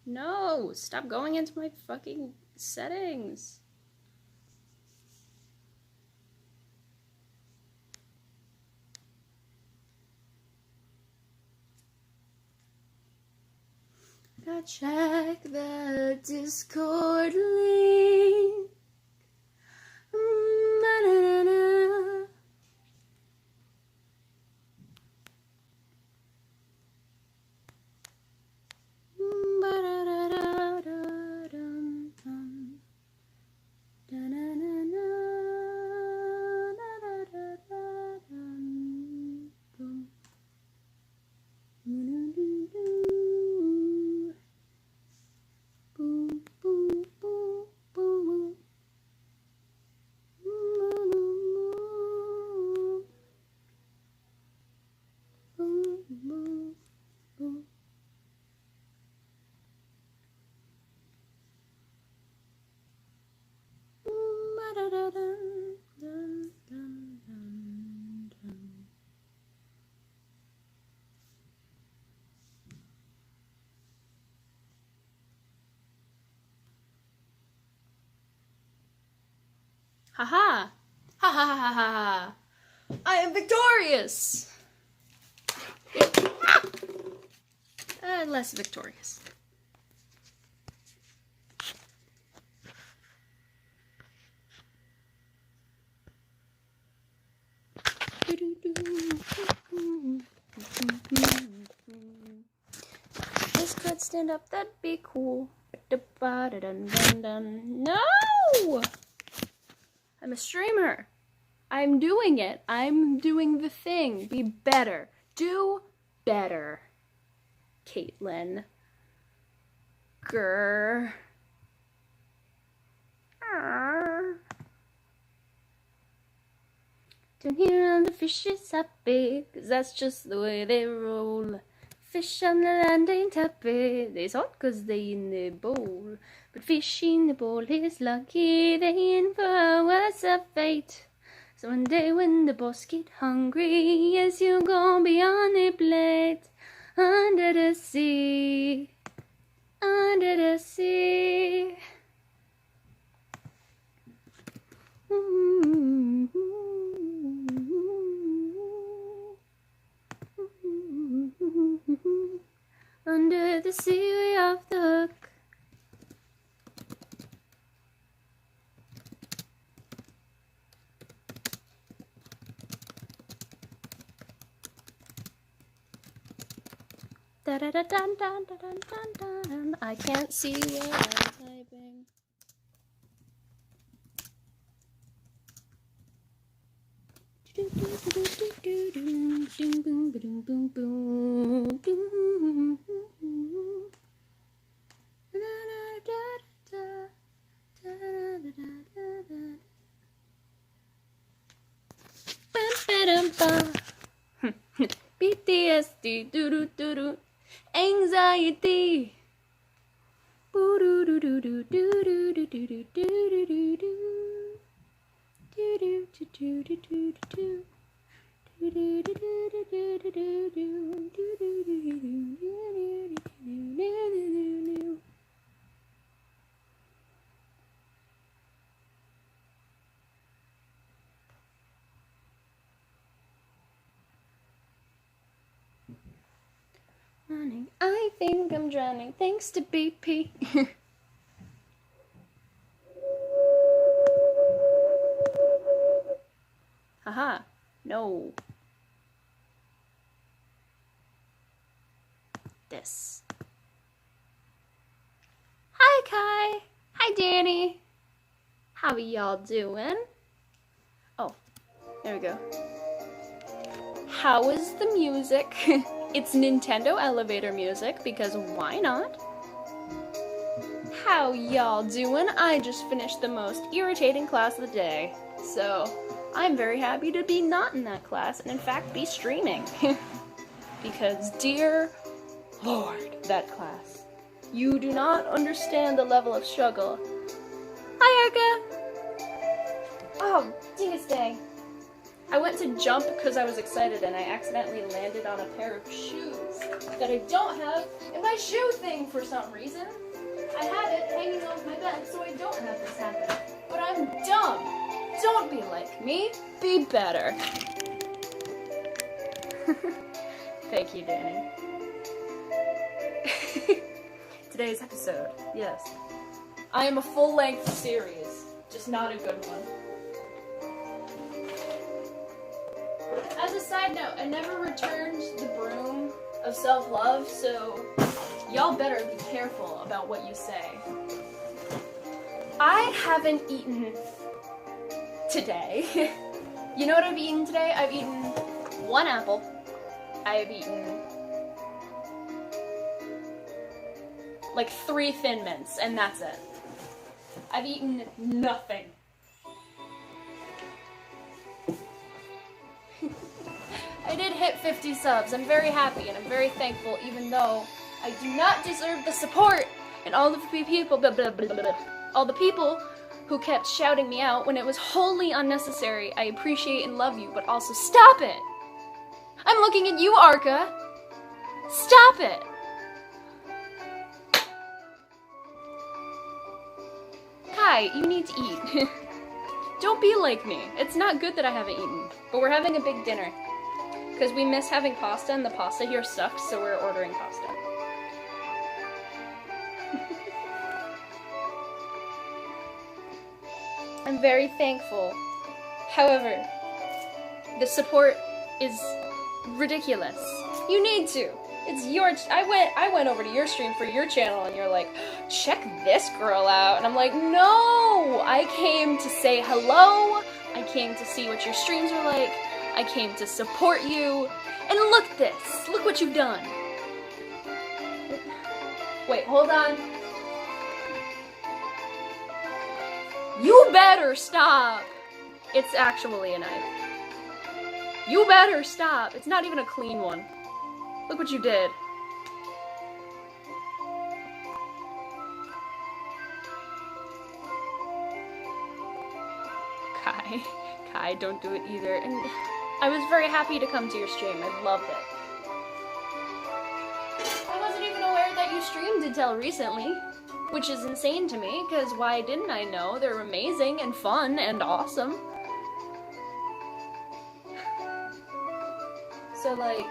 No, stop going into my fucking settings. Gotta check the Discord link. Ba-da-da-da. Ba-da-da-da-da-dum-dum. Da-na-na-na. Da-da-da-da-dum-dum. Do-do-do-do. Boom, boom, boom, boom. Boom, boom, boom. Ha ha! Ha ha ha ha ha! I am victorious! Less victorious. This could stand up, that'd be cool. No! I'm a streamer. I'm doing it. I'm doing the thing. Be better. Do better. Caitlin. Grr. Down here on the fish is happy, 'cause that's just the way they roll. Fish on the land ain't happy, they salt 'cause they in the bowl. But fish in the bowl is lucky, they in for a worse of fate. So one day when the boss get hungry, yes, you gon' be on the plate. Under the sea, under the sea. Under the sea we off the hook. Da da da dun dun dun dun dun dun. I can't see what I'm typing. PTSD, do do do do, anxiety. Do do do do do do do do do do do do do. I think I'm drowning thanks to BP. Haha, no. This. Hi Kai. Hi Danny. How y'all doing? Oh, there we go. How is the music? It's Nintendo elevator music, because why not? How y'all doing? I just finished the most irritating class of the day, so I'm very happy to be not in that class, and in fact be streaming. Because dear Lord, that class. You do not understand the level of struggle. Hi Erica! Oh, dingus dang. I went to jump because I was excited and I accidentally landed on a pair of shoes. that I don't have in my shoe thing for some reason. I had it hanging off my bed so I don't have this happen. But I'm dumb. Don't be like me. Be better. Thank you, Danny. Today's episode, yes. I am a full-length series, just not a good one. As a side note, I never returned the broom of self-love, so y'all better be careful about what you say. I haven't eaten today. You know what I've eaten today? I've eaten 1 apple. I've eaten like 3 Thin Mints, and that's it. I've eaten nothing. I did hit 50 subs. I'm very happy and I'm very thankful, even though I do not deserve the support and all of the people, all the people who kept shouting me out when it was wholly unnecessary. I appreciate and love you, but also stop it. I'm looking at you, Arca. Stop it. Kai, you need to eat. Don't be like me. It's not good that I haven't eaten, but we're having a big dinner. Because we miss having pasta, and the pasta here sucks, so we're ordering pasta. I'm very thankful. However, the support is ridiculous. You need to. It's your. I went over to your stream for your channel, and you're like, check this girl out, and I'm like, no. I came to say hello. I came to see what your streams are like. I came to support you. And look this. Look what you've done. Wait, hold on. You better stop. It's actually a knife. You better stop. It's not even a clean one. Look what you did. Kai, don't do it either. And I was very happy to come to your stream. I loved it. I wasn't even aware that you streamed until recently, which is insane to me, because why didn't I know? They're amazing and fun and awesome. So, like,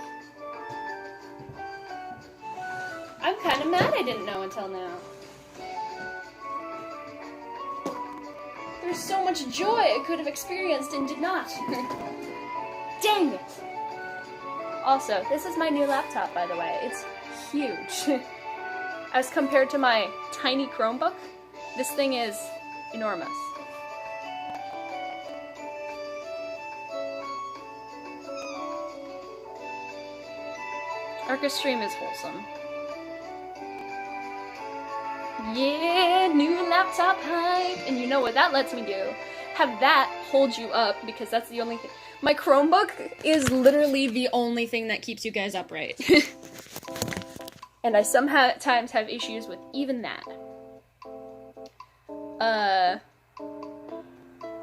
I'm kind of mad I didn't know until now. There's so much joy I could have experienced and did not. Dang it! Also, this is my new laptop, by the way. It's huge. As compared to my tiny Chromebook, this thing is enormous. Arca stream is wholesome. Yeah, new laptop hype! And you know what that lets me do? Have that hold you up, because that's the only thing. My Chromebook is literally the only thing that keeps you guys upright. And I sometimes have issues with even that.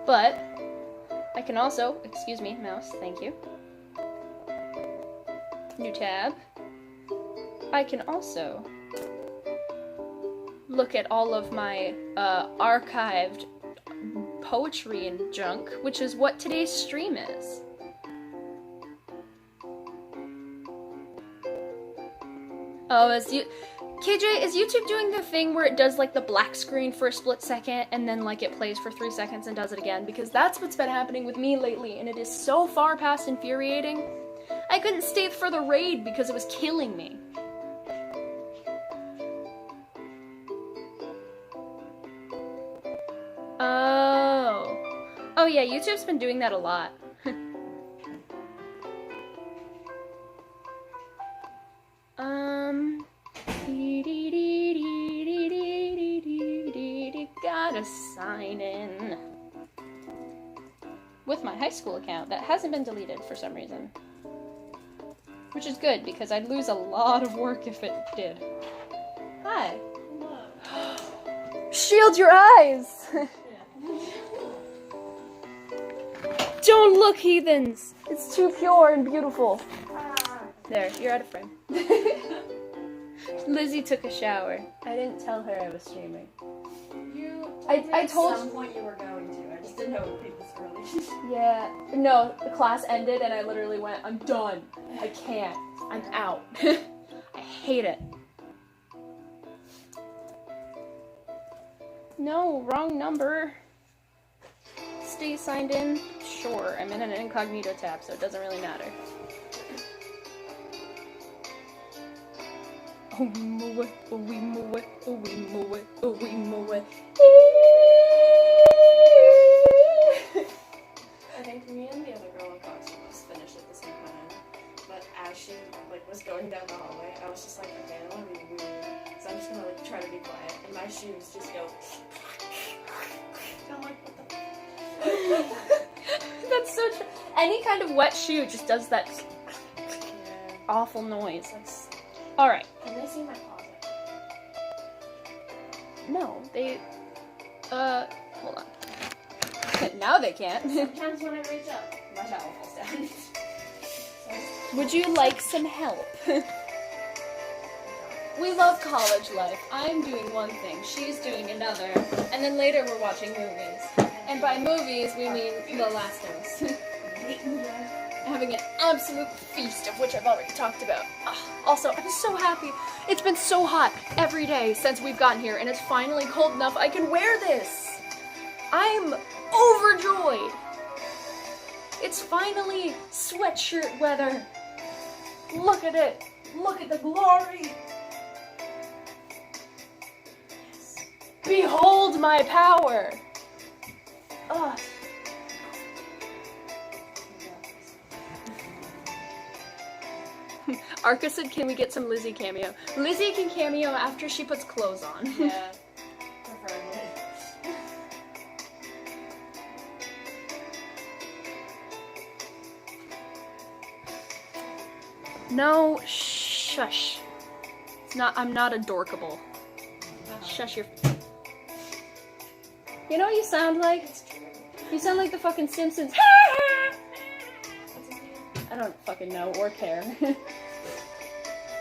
But I can also, excuse me, mouse, thank you. New tab. I can also look at all of my archived poetry and junk, which is what today's stream is. Oh, KJ, is YouTube doing the thing where it does like the black screen for a split second and then like it plays for 3 seconds and does it again? Because that's what's been happening with me lately, and it is so far past infuriating. I couldn't stay for the raid because it was killing me. Oh yeah, YouTube's been doing that a lot. Gotta sign in with my high school account that hasn't been deleted for some reason. Which is good, because I'd lose a lot of work if it did. Hi. Shield your eyes! Don't look, heathens! It's too pure and beautiful. There, you're out of frame. Lizzie took a shower. I didn't tell her I was streaming. At some point you were going to. I just didn't know it would be this early. Yeah. No, the class ended and I literally went, I'm done. I can't. I'm out. I hate it. No, wrong number. Stay signed in? Sure. I'm in an incognito tab, so it doesn't really matter. Oh, moe, oh, we moe, oh, we moe, oh, we moe. I think me and the other girl in Cox almost finished at the same time. But as she was going down the hallway, I was just like, okay, I don't want to be weird. So I'm just gonna try to be quiet. And my shoes just go. I'm like, what the That's so true. Any kind of wet shoe just does that awful noise. Alright. Can they see my closet? No, they... hold on. Now they can't. Sometimes when I reach up, my towel falls down. Would you like some help? We love college life. I'm doing one thing, she's doing another, and then later we're watching movies. And by movies, we mean The Last of Us. Having an absolute feast, of which I've already talked about. Also, I'm so happy. It's been so hot every day since we've gotten here, and it's finally cold enough I can wear this. I'm overjoyed. It's finally sweatshirt weather. Look at it. Look at the glory. Behold my power. Ugh. Arca said, can we get some Lizzie cameo? Lizzie can cameo after she puts clothes on. Yeah, preferably. No, shush. It's not, I'm not adorkable. Shush your... You know what you sound like? You sound like the fucking Simpsons. I don't fucking know or care.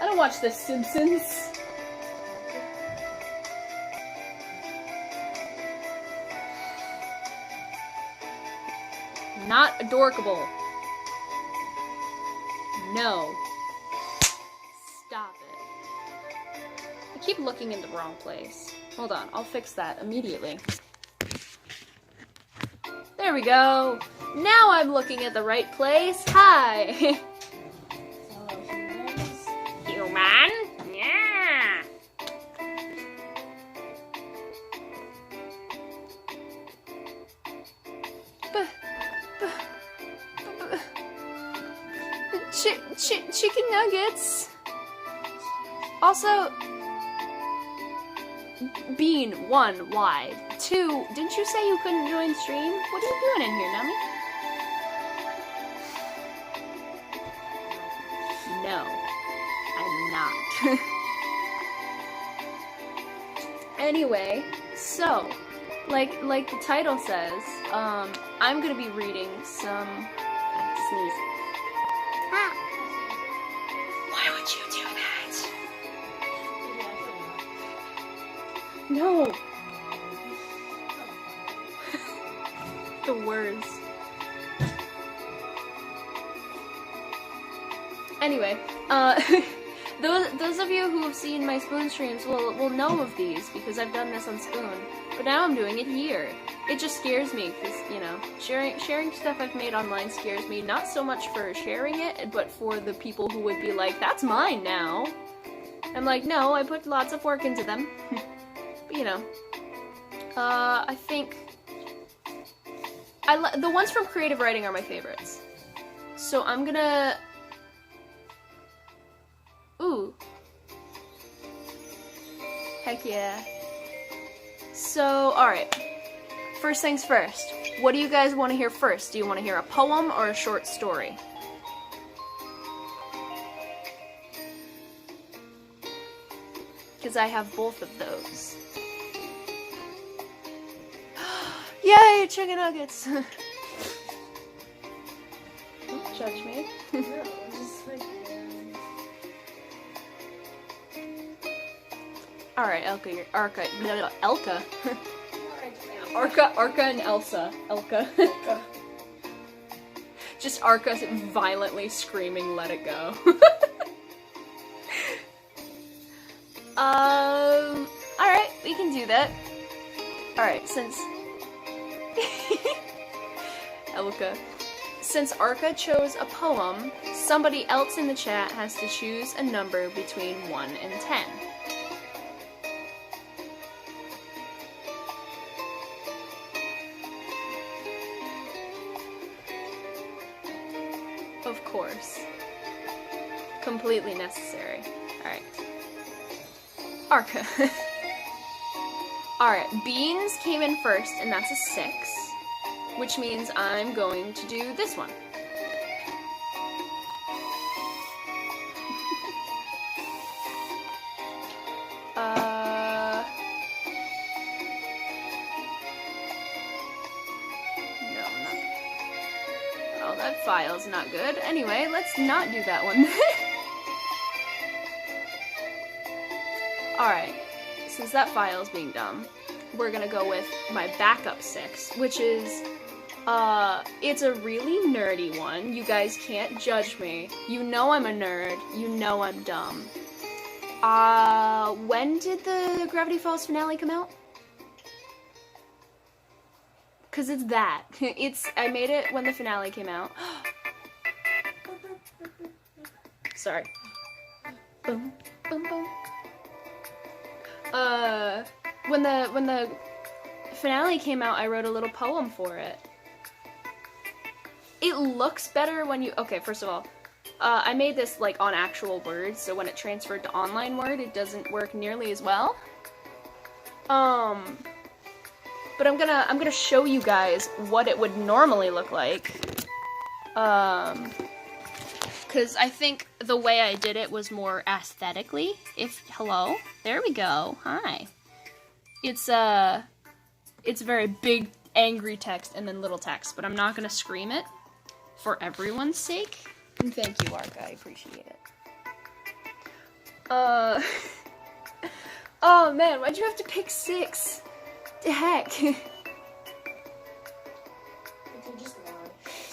I don't watch The Simpsons. Not adorkable. No. Stop it. I keep looking in the wrong place. Hold on, I'll fix that immediately. There we go. Now I'm looking at the right place. Hi. So, humans. Human? Yeah. Chicken nuggets. Also, Bean, 1, why? 2, didn't you say you couldn't join stream? What are you doing in here, Nummy? No, I'm not. Anyway, so, like the title says, I'm gonna be reading some... Sneeze. Ah. Why would you do that? No. The words. Anyway, those of you who have seen my Spoon streams will know of these because I've done this on Spoon. But now I'm doing it here. It just scares me because, you know, sharing stuff I've made online scares me. Not so much for sharing it, but for the people who would be like, that's mine now. I'm like, no, I put lots of work into them. But, you know, I think the ones from creative writing are my favorites. So I'm gonna... Ooh. Heck yeah. So, alright. First things first. What do you guys want to hear first? Do you want to hear a poem or a short story? Because I have both of those. Yay, chicken nuggets! Don't judge me. Alright, Elka, Arca, Elka. Alright, Arca and Elsa. Elka. Just Arca violently screaming, let it go. Alright, we can do that. Alright, since... Elka. Since Arca chose a poem, somebody else in the chat has to choose a number between 1 and 10. Of course. Completely necessary. Alright. Arca. Alright, Beans came in first, and that's a 6. Which means I'm going to do this one. No, not. Oh, that file's not good. Anyway, let's not do that one. Alright, since that file's being dumb, we're gonna go with my backup 6, which is, it's a really nerdy one. You guys can't judge me. You know I'm a nerd. You know I'm dumb. When did the Gravity Falls finale come out? Cause it's that. I made it when the finale came out. Sorry. Boom, boom, boom. When the finale came out, I wrote a little poem for it. It looks better when you... Okay, first of all, I made this, like, on actual Word, so when it transferred to online Word, it doesn't work nearly as well. But I'm gonna show you guys what it would normally look like. Because I think the way I did it was more aesthetically. Hello? There we go. Hi. It's very big, angry text and then little text, but I'm not gonna scream it for everyone's sake. And thank you, Arca. I appreciate it. Oh man, why'd you have to pick 6? The heck?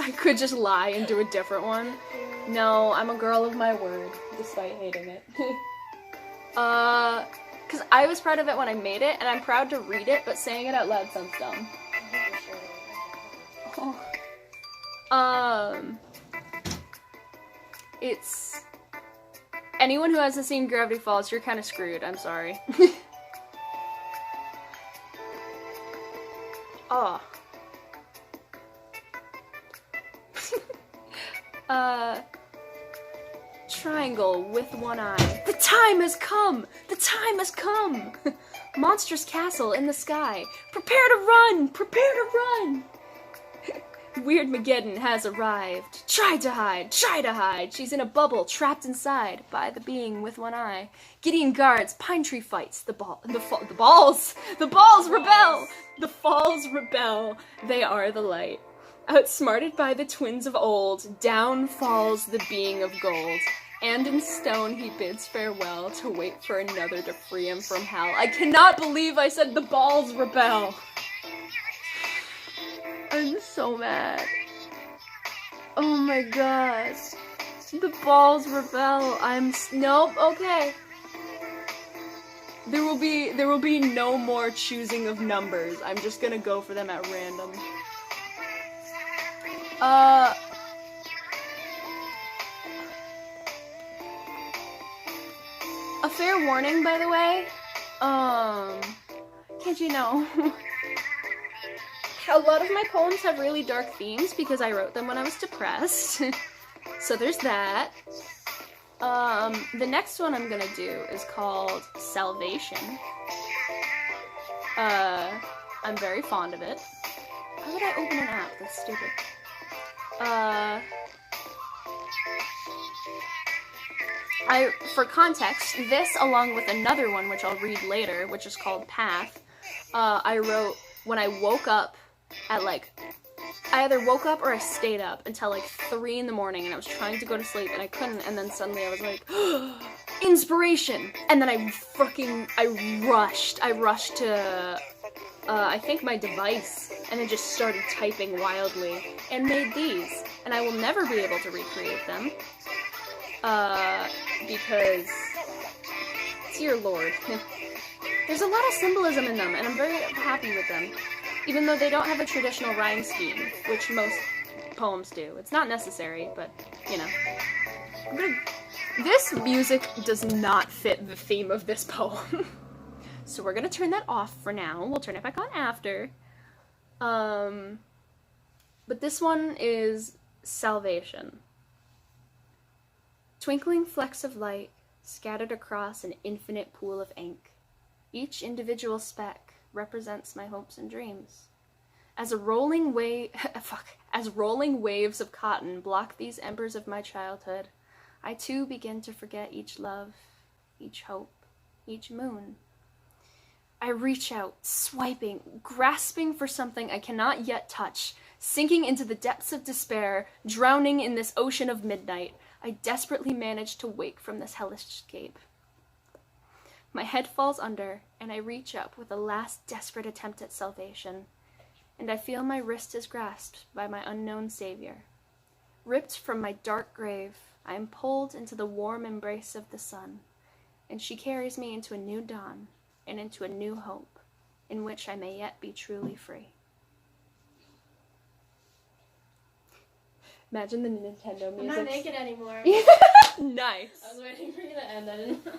I could just lie and do a different one. No, I'm a girl of my word, despite hating it. Because I was proud of it when I made it, and I'm proud to read it, but saying it out loud sounds dumb. Oh. It's... Anyone who hasn't seen Gravity Falls, you're kind of screwed, I'm sorry. Oh. Triangle with one eye. The time has come! The time has come! Monstrous castle in the sky. Prepare to run! Prepare to run! Weird Mageddon has arrived. Try to hide! Try to hide! She's in a bubble, trapped inside by the being with one eye. Gideon guards, pine tree fights. The balls rebel! The falls rebel. They are the light. Outsmarted by the twins of old, down falls the being of gold. And in stone he bids farewell to wait for another to free him from hell. I cannot believe I said the balls rebel. I'm so mad. Oh my god. The balls rebel. Nope, okay. There will be no more choosing of numbers. I'm just gonna go for them at random. A fair warning, by the way. Can't you know? A lot of my poems have really dark themes because I wrote them when I was depressed. So there's that. The next one I'm gonna do is called Salvation. I'm very fond of it. How would I open an app? That's stupid. For context, this along with another one, which I'll read later, which is called Path, I wrote when I woke up at I either woke up or I stayed up until 3 in the morning and I was trying to go to sleep and I couldn't, and then suddenly I was like, inspiration! And then I rushed to, I think my device, and then just started typing wildly, and made these. And I will never be able to recreate them, because, dear lord, there's a lot of symbolism in them, and I'm very happy with them. Even though they don't have a traditional rhyme scheme, which most poems do. It's not necessary, but, you know. This music does not fit the theme of this poem. So we're gonna turn that off for now. We'll turn it back on after. But this one is Salvation. Twinkling flecks of light scattered across an infinite pool of ink. Each individual speck represents my hopes and dreams. As rolling waves of cotton block these embers of my childhood, I too begin to forget each love, each hope, each moon. I reach out, swiping, grasping for something I cannot yet touch, sinking into the depths of despair, drowning in this ocean of midnight. I desperately manage to wake from this hellish escape. My head falls under, and I reach up with a last desperate attempt at salvation, and I feel my wrist is grasped by my unknown savior. Ripped from my dark grave, I am pulled into the warm embrace of the sun, and she carries me into a new dawn, and into a new hope, in which I may yet be truly free. Imagine the Nintendo music. I'm not naked anymore. Nice. I was waiting for you to end. I didn't know.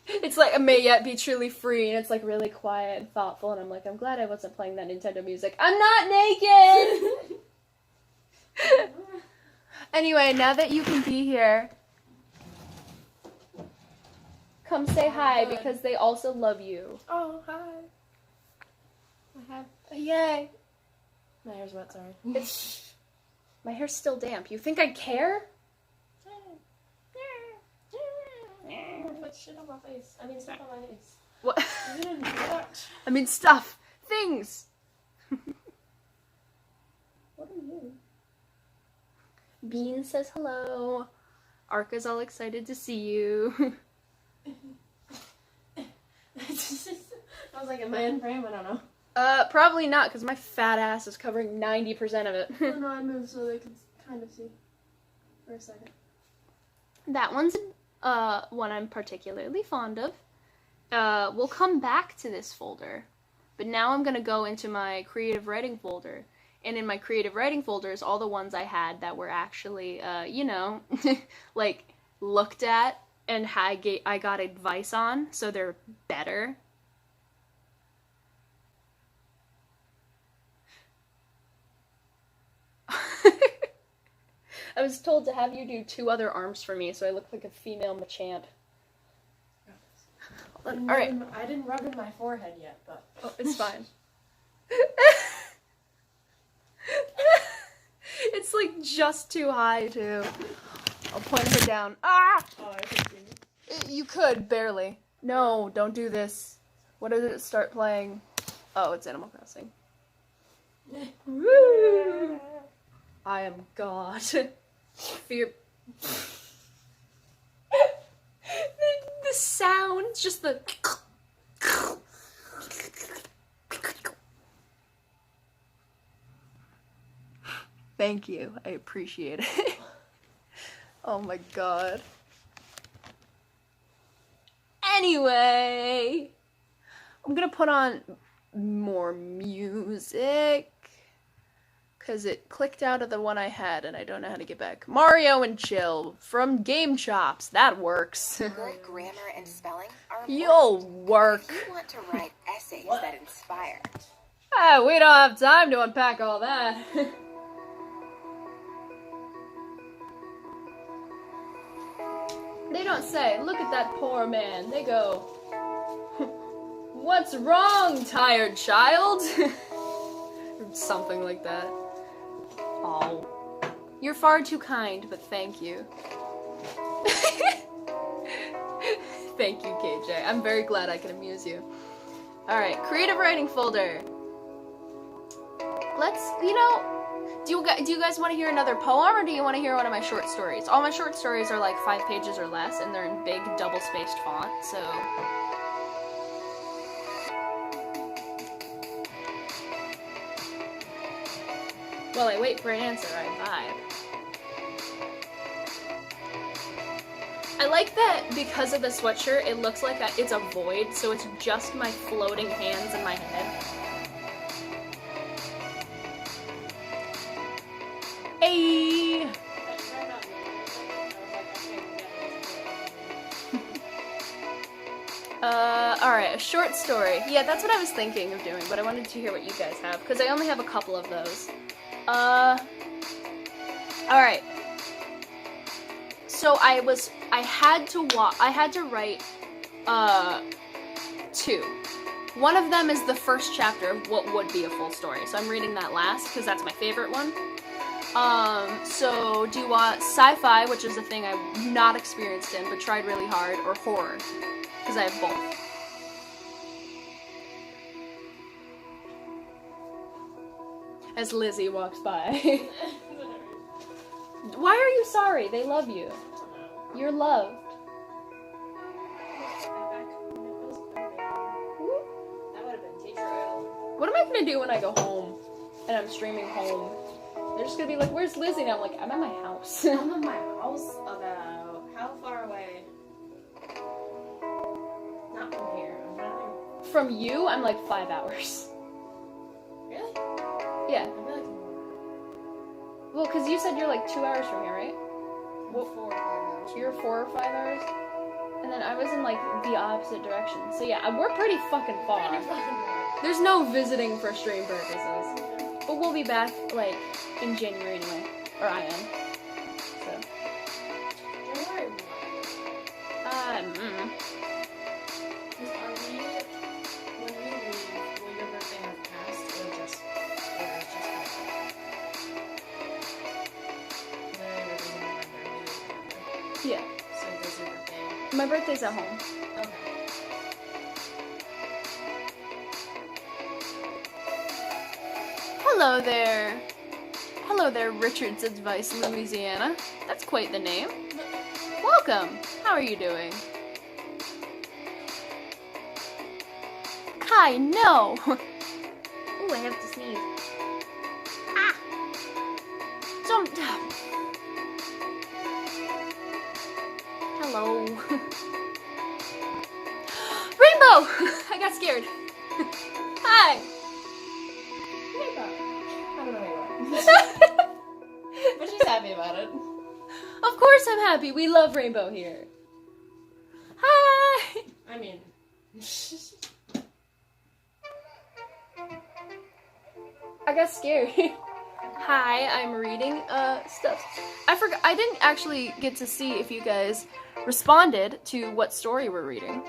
It's like, I may yet be truly free, and it's like really quiet and thoughtful, and I'm like, I'm glad I wasn't playing that Nintendo music. I'm not naked! Anyway, now that you can be here, come say hi, because they also love you. Oh, hi. I have... Yay. My hair's wet, sorry. My hair's still damp. You think I care? Put shit on my face. I mean, stuff on my face. What? You didn't do that. I mean, stuff. Things. What are you? Bean says hello. Arca's all excited to see you. I was like, am I in frame? I don't know. Probably not, because my fat ass is covering 90% of it. No, I moved so they could kind of see for a second. That one's one I'm particularly fond of. We'll come back to this folder, but now I'm gonna go into my creative writing folder. And in my creative writing folder is all the ones I had that were actually, you know, like, looked at and I got advice on, so they're better. I was told to have you do 2 other arms for me, so I look like a female Machamp. Alright. I didn't rub in my forehead yet, but... Oh, it's fine. It's like just too high, too. I'll point her down. Ah! Oh, I can see. You could, barely. No, don't do this. What did it start playing? Oh, it's Animal Crossing. Woo! I am God. Fear. The sound, just the. Thank you. I appreciate it. Oh my god. Anyway, I'm gonna put on more music because it clicked out of the one I had and I don't know how to get back. Mario and Chill from Game Chops. That works. Good grammar and spelling are important. You'll work. If you want to write essays that inspire. Ah, we don't have time to unpack all that. They don't say, look at that poor man. They go, what's wrong, tired child? Or something like that. Oh. You're far too kind, but thank you. Thank you, KJ. I'm very glad I can amuse you. Alright, creative writing folder. Let's, you know, Do you guys want to hear another poem, or do you want to hear one of my short stories? All my short stories are like 5 pages or less, and they're in big double-spaced font, so... While I wait for an answer, I vibe. I like that because of the sweatshirt, it looks like it's a void, so it's just my floating hands in my head. Hey! Alright, a short story. Yeah, that's what I was thinking of doing, but I wanted to hear what you guys have, because I only have a couple of those. Alright. So I had to write, 2. One of them is the first chapter of what would be a full story, so I'm reading that last, because that's my favorite one. So do you want sci-fi, which is a thing I'm not experienced in, but tried really hard, or horror? Because I have both. As Lizzie walks by. Why are you sorry? They love you. You're loved. What am I gonna do when I go home and I'm streaming home? They're just gonna be like, "Where's Lizzie?" And I'm like, "I'm at my house." I'm at my house about how far away? Not from here. I'm not From you, I'm like 5 hours. really? Yeah. I feel like Well, because you said you're like 2 hours from here, right? well, 4 or 5 hours. You're 4 or 5 hours? And then I was in like the opposite direction. So yeah, we're pretty fucking far. There's no visiting for stream purposes. But we'll be back like in January anyway. Or I am. So. January what? Are we, when we leave, will your birthday have passed, or just Yeah. So does your birthday? My birthday's at home. Okay. Hello there. Hello there, Richard's Advice, Louisiana. That's quite the name. Welcome. How are you doing? Kai, no! Ooh, I have to sneeze. Ah! Don't... Hello. Rainbow! I got scared. Hi! I don't know who you are. But she's happy about it. Of course I'm happy. We love Rainbow here. Hi! I mean... I got scared. Hi, I'm reading stuff. I didn't actually get to see if you guys responded to what story we're reading.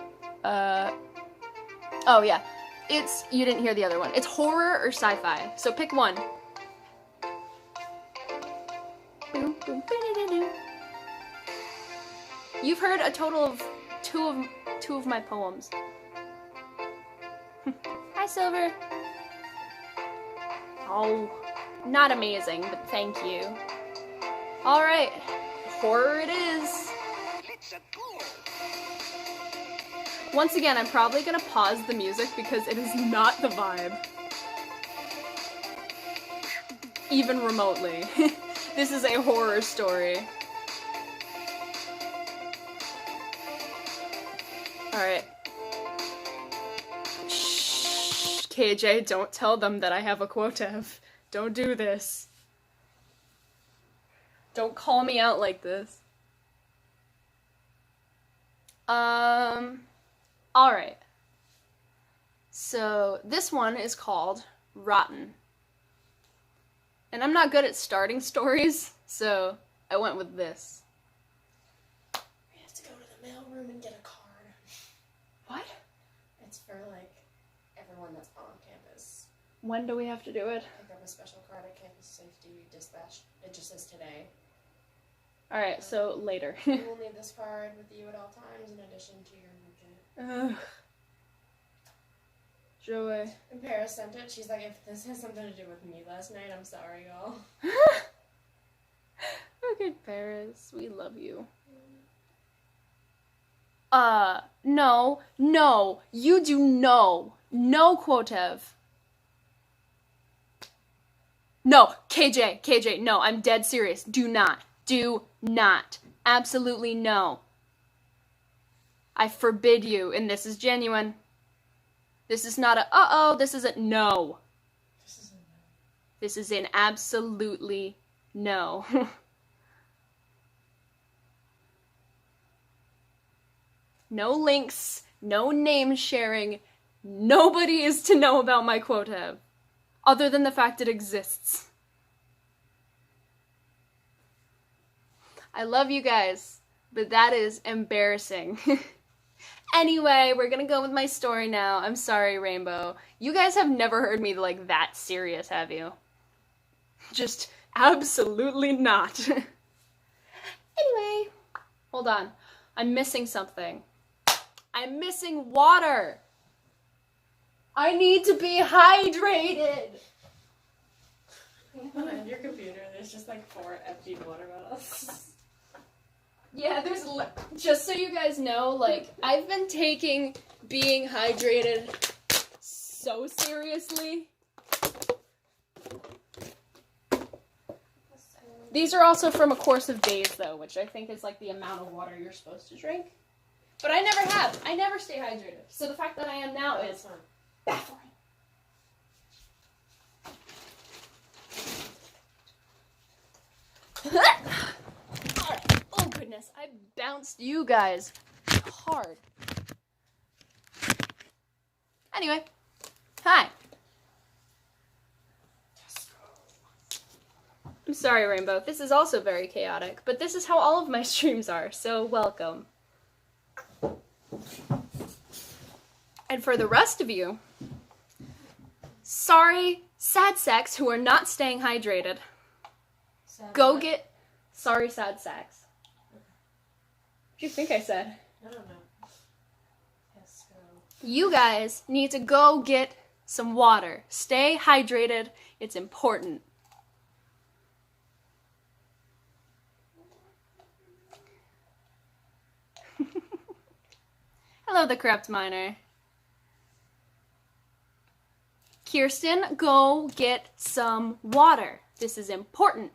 Oh yeah. You didn't hear the other one. It's horror or sci-fi. So pick one. Boom, boom, ba-da-da-doo. You've heard a total of two of my poems. Hi, Silver. Oh, not amazing, but thank you. All right, horror it is. Once again, I'm probably gonna pause the music because it is not the vibe. Even remotely. This is a horror story. Alright. Shh, KJ, don't tell them that I have a quotev. Don't do this. Don't call me out like this. Alright. So, this one is called Rotten. And I'm not good at starting stories, so I went with this. We have to go to the mailroom and get a card. What? It's for, like, everyone that's on campus. When do we have to do it? Pick up a special card at Campus Safety Dispatch. It just says today. Alright, so later. You will need this card with you at all times in addition to your budget. Joey. And Paris sent it. She's like, if this has something to do with me last night, I'm sorry, y'all. Okay, Paris, we love you. No, you do no, Quotev. No, KJ, no, I'm dead serious. Do not, absolutely no. I forbid you, and this is genuine. This is not a, this is a no. This is an absolutely no. No links, no name sharing, nobody is to know about my Quotev, other than the fact it exists. I love you guys, but that is embarrassing. Anyway, we're gonna go with my story now. I'm sorry, Rainbow. You guys have never heard me like that serious, have you? Just absolutely not. Anyway, hold on. I'm missing something. I'm missing water. I need to be hydrated. Behind your computer, there's just like 4 empty water bottles. Yeah, just so you guys know, like, I've been taking being hydrated so seriously. These are also from A Course of Days, though, which I think is like the amount of water you're supposed to drink. But I never have. I never stay hydrated. So the fact that I am now is baffling. Oh goodness, I bounced you guys hard. Anyway, hi. I'm sorry, Rainbow. This is also very chaotic, but this is how all of my streams are, so welcome. And for the rest of you, sorry, sad sacks who are not staying hydrated, go get... Sorry, sad sacks. What do you think I said? I don't know. Yes, go. You guys need to go get some water. Stay hydrated. It's important. Hello, the corrupt miner. Kirsten, go get some water. This is important.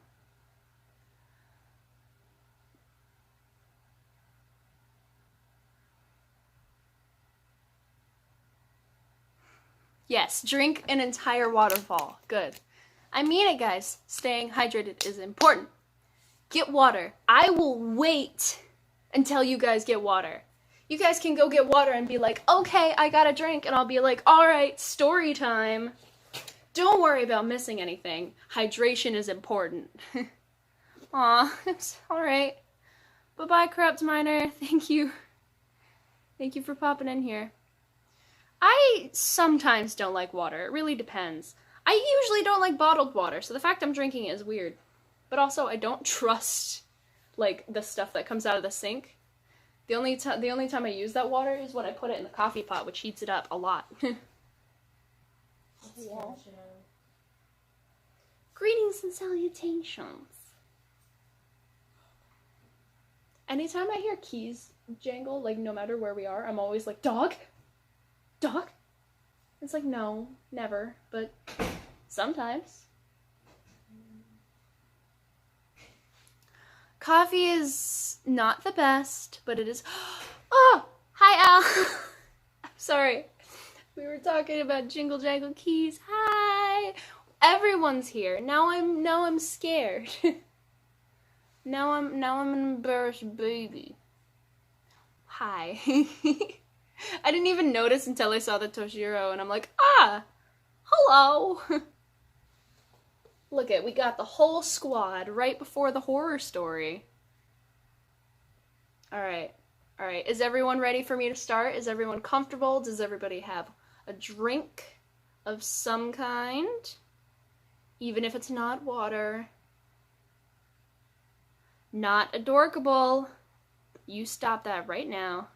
Yes, drink an entire waterfall. Good. I mean it, guys. Staying hydrated is important. Get water. I will wait until you guys get water. You guys can go get water and be like, okay, I got a drink. And I'll be like, all right, story time. Don't worry about missing anything. Hydration is important. Aw, it's all right. Bye-bye, Corrupt Miner. Thank you. Thank you for popping in here. I sometimes don't like water. It really depends. I usually don't like bottled water, so the fact I'm drinking it is weird. But also, I don't trust, like, the stuff that comes out of the sink. The only time I use that water is when I put it in the coffee pot, which heats it up a lot. Yeah. Greetings and salutations. Anytime I hear keys jangle, like, no matter where we are, I'm always like, dog? Dog? It's like, no, never, but sometimes. Coffee is not the best, but it is... Oh! Hi, Al! I'm sorry. We were talking about Jingle Jangle Keys. Hi! Everyone's here. Now I'm scared. now I'm an embarrassed baby. Hi. I didn't even notice until I saw the Toshiro, and I'm like, ah! Hello! Look we got the whole squad right before the horror story. Alright. Alright, is everyone ready for me to start? Is everyone comfortable? Does everybody have a drink of some kind? Even if it's not water. Not adorkable. You stop that right now.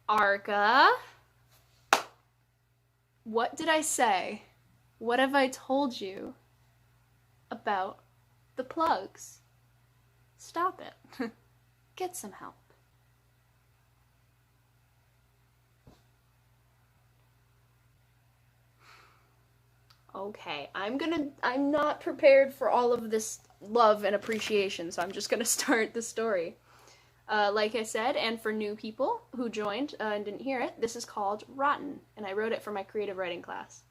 Arca, What did I say? What have I told you about the plugs? Stop it. Get some help. Okay, I'm not prepared for all of this love and appreciation, so I'm just gonna start the story. Like I said, and for new people who joined and didn't hear it, this is called Rotten, and I wrote it for my creative writing class.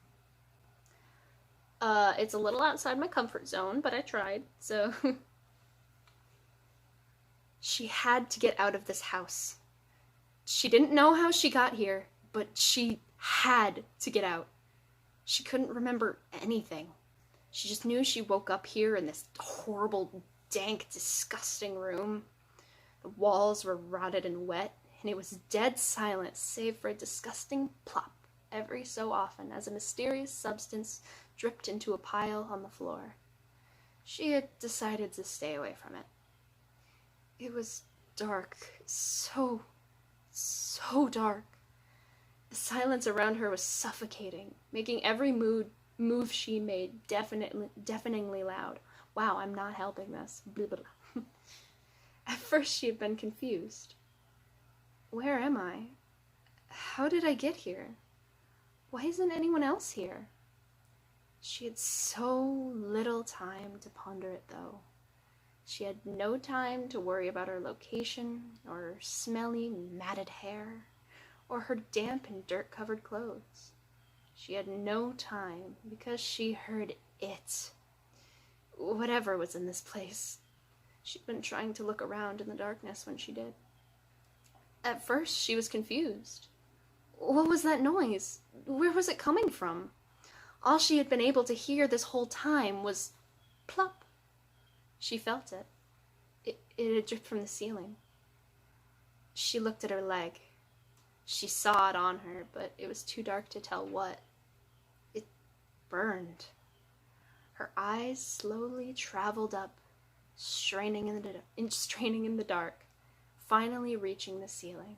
It's a little outside my comfort zone, but I tried, so... She had to get out of this house. She didn't know how she got here, but she had to get out. She couldn't remember anything. She just knew she woke up here in this horrible, dank, disgusting room. The walls were rotted and wet, and it was dead silent save for a disgusting plop every so often as a mysterious substance dripped into a pile on the floor. She had decided to stay away from it. It was dark, so dark. The silence around her was suffocating, making every move she made deafeningly loud. Wow, I'm not helping this. Blah, blah, blah. At first she had been confused. Where am I? How did I get here? Why isn't anyone else here? She had so little time to ponder it, though. She had no time to worry about her location, or her smelly, matted hair, or her damp and dirt-covered clothes. She had no time because she heard it. Whatever was in this place. She'd been trying to look around in the darkness when she did. At first, she was confused. What was that noise? Where was it coming from? All she had been able to hear this whole time was plop. She felt it. It had dripped from the ceiling. She looked at her leg. She saw it on her, but it was too dark to tell what. It burned. Her eyes slowly traveled up, straining in the dark, finally reaching the ceiling.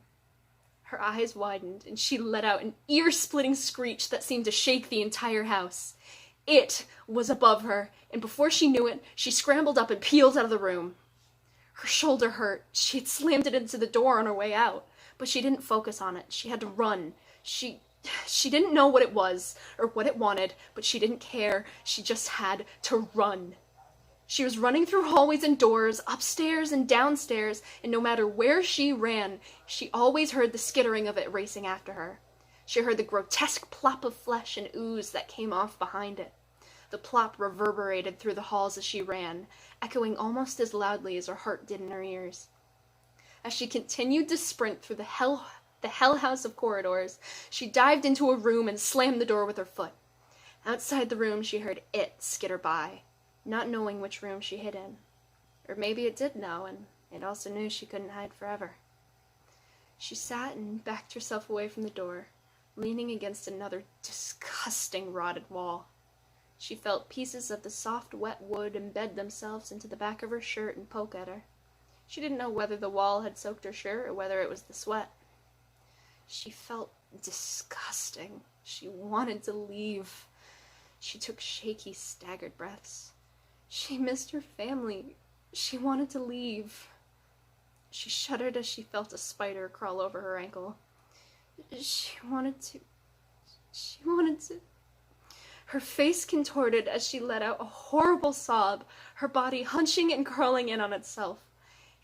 Her eyes widened, and she let out an ear-splitting screech that seemed to shake the entire house. It was above her, and before she knew it, she scrambled up and peeled out of the room. Her shoulder hurt. She had slammed it into the door on her way out, but she didn't focus on it. She had to run. She didn't know what it was or what it wanted, but she didn't care. She just had to run. She was running through hallways and doors, upstairs and downstairs, and no matter where she ran, she always heard the skittering of it racing after her. She heard the grotesque plop of flesh and ooze that came off behind it. The plop reverberated through the halls as she ran, echoing almost as loudly as her heart did in her ears. As she continued to sprint through the hell house of corridors, she dived into a room and slammed the door with her foot. Outside the room, she heard it skitter by, not knowing which room she hid in. Or maybe it did know, and it also knew she couldn't hide forever. She sat and backed herself away from the door, leaning against another disgusting rotted wall. She felt pieces of the soft, wet wood embed themselves into the back of her shirt and poke at her. She didn't know whether the wall had soaked her shirt or whether it was the sweat. She felt disgusting. She wanted to leave. She took shaky, staggered breaths. She missed her family. She wanted to leave. She shuddered as she felt a spider crawl over her ankle. She wanted to. Her face contorted as she let out a horrible sob, her body hunching and curling in on itself.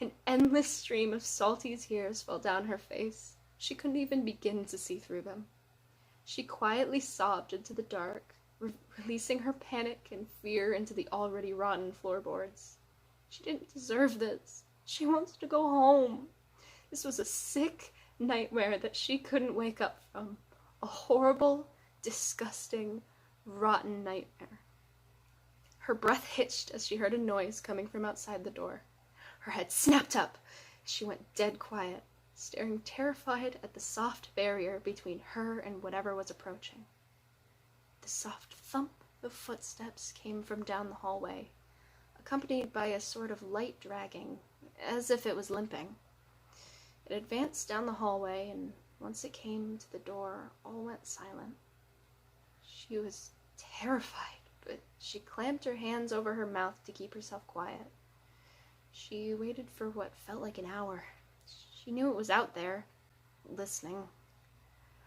An endless stream of salty tears fell down her face. She couldn't even begin to see through them. She quietly sobbed into the dark, releasing her panic and fear into the already rotten floorboards. She didn't deserve this. She wants to go home. This was a sick nightmare that she couldn't wake up from. A horrible, disgusting, rotten nightmare. Her breath hitched as she heard a noise coming from outside the door. Her head snapped up. She went dead quiet, staring terrified at the soft barrier between her and whatever was approaching. The soft thump of footsteps came from down the hallway, accompanied by a sort of light dragging, as if it was limping. It advanced down the hallway, and once it came to the door, all went silent. She was terrified, but she clamped her hands over her mouth to keep herself quiet. She waited for what felt like an hour. She knew it was out there, listening.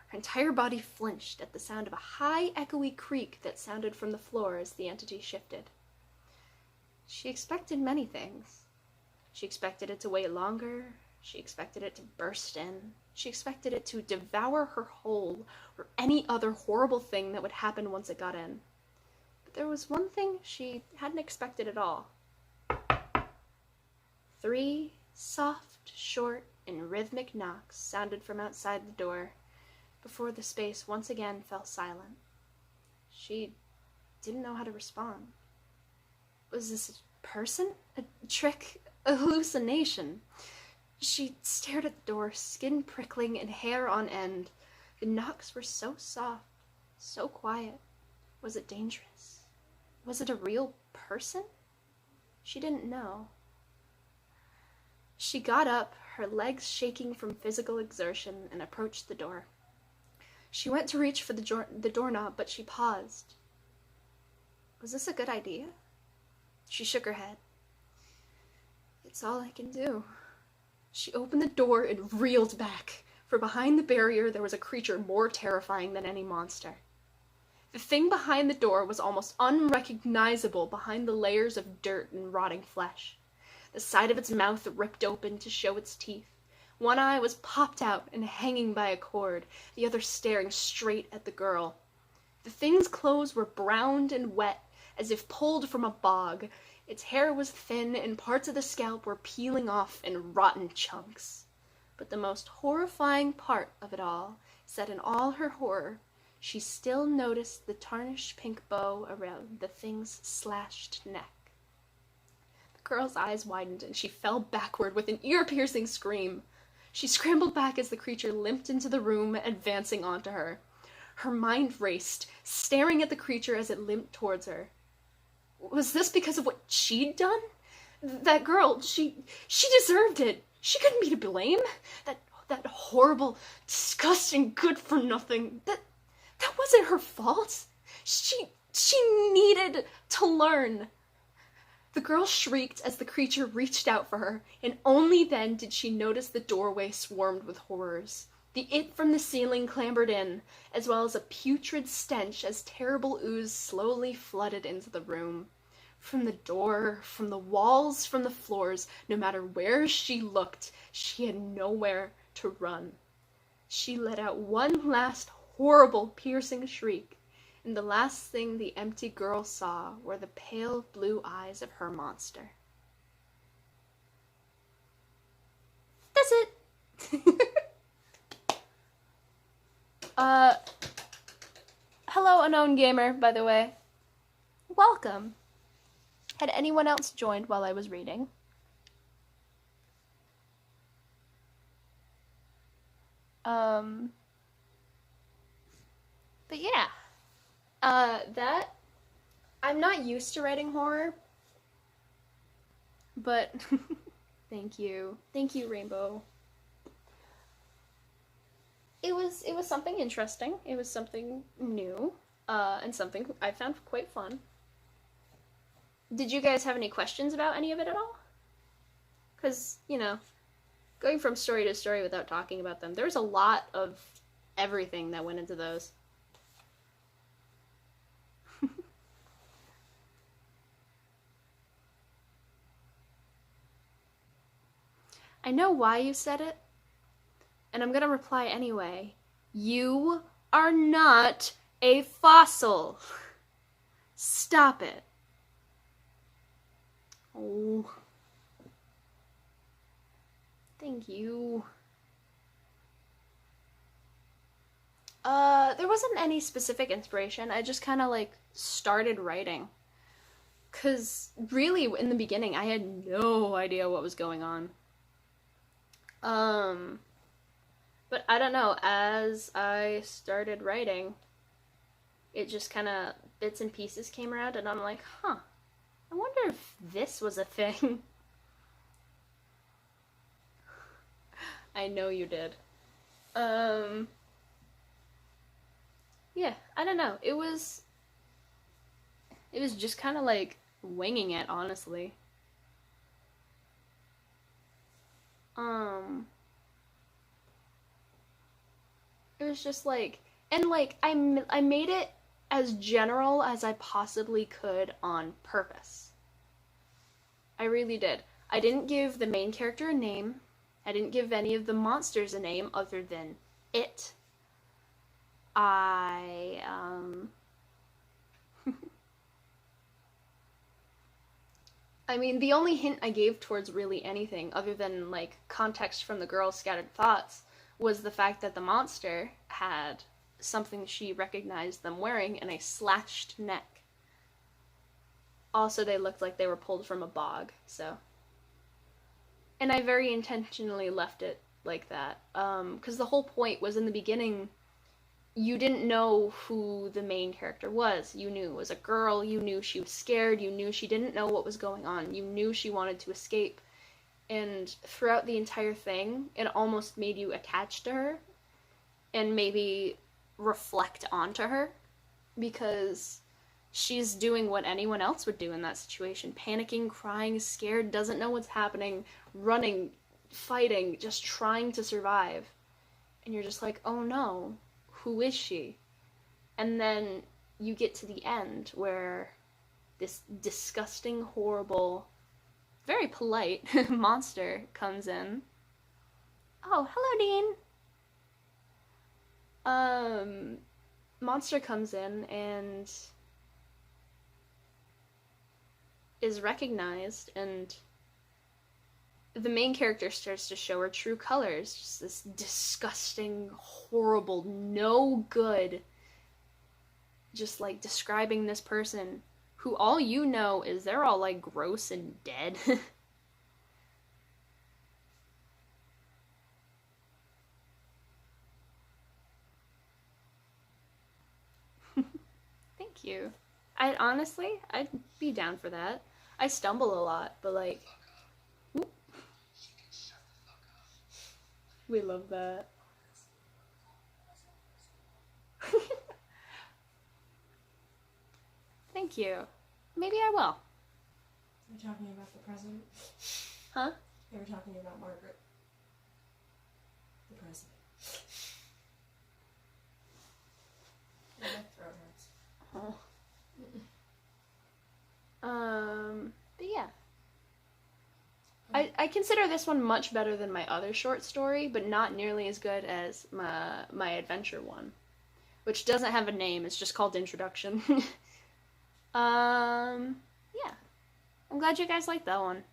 Her entire body flinched at the sound of a high, echoey creak that sounded from the floor as the entity shifted. She expected many things. She expected it to wait longer. She expected it to burst in. She expected it to devour her whole, or any other horrible thing that would happen once it got in. But there was one thing she hadn't expected at all. 3 soft, short, and rhythmic knocks sounded from outside the door, before the space once again fell silent. She didn't know how to respond. Was this a person? A trick? A hallucination? She stared at the door, skin prickling and hair on end. The knocks were so soft, so quiet. Was it dangerous? Was it a real person? She didn't know. She got up, her legs shaking from physical exertion, and approached the door. She went to reach for the doorknob, but she paused. Was this a good idea? She shook her head. It's all I can do. She opened the door and reeled back, for behind the barrier there was a creature more terrifying than any monster. The thing behind the door was almost unrecognizable behind the layers of dirt and rotting flesh. The side of its mouth ripped open to show its teeth. One eye was popped out and hanging by a cord, the other staring straight at the girl. The thing's clothes were browned and wet, as if pulled from a bog. Its hair was thin, and parts of the scalp were peeling off in rotten chunks. But the most horrifying part of it all is that in all her horror, she still noticed the tarnished pink bow around the thing's slashed neck. The girl's eyes widened, and she fell backward with an ear-piercing scream. She scrambled back as the creature limped into the room, advancing onto her. Her mind raced, staring at the creature as it limped towards her. Was this because of what she'd done? That girl, she deserved it. She couldn't be to blame. That horrible, disgusting, good-for-nothing, that wasn't her fault. She needed to learn. The girl shrieked as the creature reached out for her, and only then did she notice the doorway swarmed with horrors. The it from the ceiling clambered in, as well as a putrid stench as terrible ooze slowly flooded into the room. From the door, from the walls, from the floors, no matter where she looked, she had nowhere to run. She let out one last horrible, piercing shriek, and the last thing the empty girl saw were the pale blue eyes of her monster. That's it! Hello, unknown gamer, by the way. Welcome. Had anyone else joined while I was reading? But yeah. I'm not used to writing horror, but thank you. Thank you, Rainbow. It was something interesting. It was something new, and something I found quite fun. Did you guys have any questions about any of it at all? Because, going from story to story without talking about them, there's a lot of everything that went into those. I know why you said it, and I'm gonna reply anyway. You are not a fossil. Stop it. Oh. Thank you. There wasn't any specific inspiration. I just kind of started writing. 'Cause really, in the beginning, I had no idea what was going on. But I don't know, as I started writing, it just kind of bits and pieces came around, and I'm like, I wonder if this was a thing. I know you did. yeah, I don't know. It was just kind of like winging it, honestly. Um, it was just like, and like I made it as general as I possibly could on purpose. I really did. I didn't give the main character a name. I didn't give any of the monsters a name other than it. I I mean, the only hint I gave towards really anything, other than like context from the girl's scattered thoughts, was the fact that the monster had something she recognized them wearing in a slashed neck. Also, they looked like they were pulled from a bog, so. And I very intentionally left it like that, because the whole point was in the beginning, you didn't know who the main character was. You knew it was a girl, you knew she was scared, you knew she didn't know what was going on, you knew she wanted to escape. And throughout the entire thing, it almost made you attached to her and maybe reflect onto her, because she's doing what anyone else would do in that situation. Panicking, crying, scared, doesn't know what's happening, running, fighting, just trying to survive. And you're just like, oh no, who is she? And then you get to the end where this disgusting, horrible, very polite monster comes in. Oh, hello, Dean. Monster comes in and is recognized, and the main character starts to show her true colors. Just this disgusting, horrible, no good, just like describing this person who all you know is they're all like gross and dead. Thank you. I'd be down for that. I stumble a lot, but like, whoop. We love that. Thank you. Maybe I will. You're talking about the president? Huh? They were talking about Margaret. The president. Yeah, my throat hurts. Oh. But yeah. I consider this one much better than my other short story, but not nearly as good as my adventure one, which doesn't have a name. It's just called Introduction. Yeah. I'm glad you guys liked that one.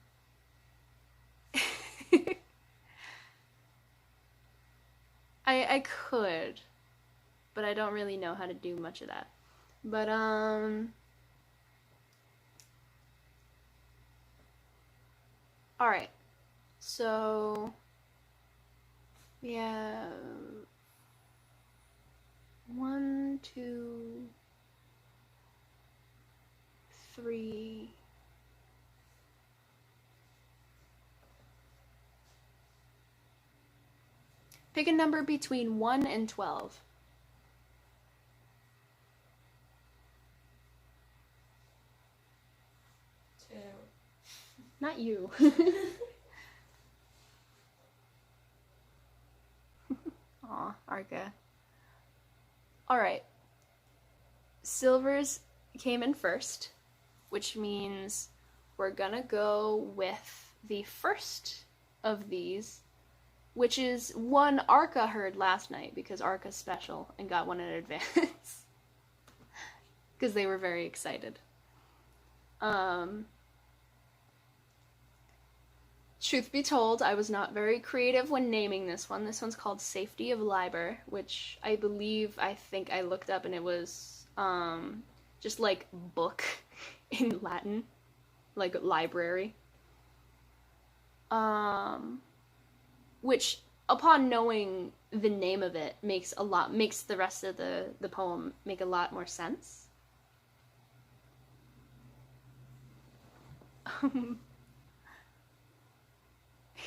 I could, but I don't really know how to do much of that. But, alright. So, yeah. 1, 2, 3. Pick a number between 1 and 12. 2. Not you. Aw, Arca. Alright. Silvers came in first, which means we're gonna go with the first of these, which is one Arca heard last night, because Arca's special and got one in advance. Because they were very excited. Truth be told, I was not very creative when naming this one. This one's called Safety of Liber, which I think I looked up and it was just like book in Latin, like library. Which, upon knowing the name of it, makes the rest of the poem make a lot more sense.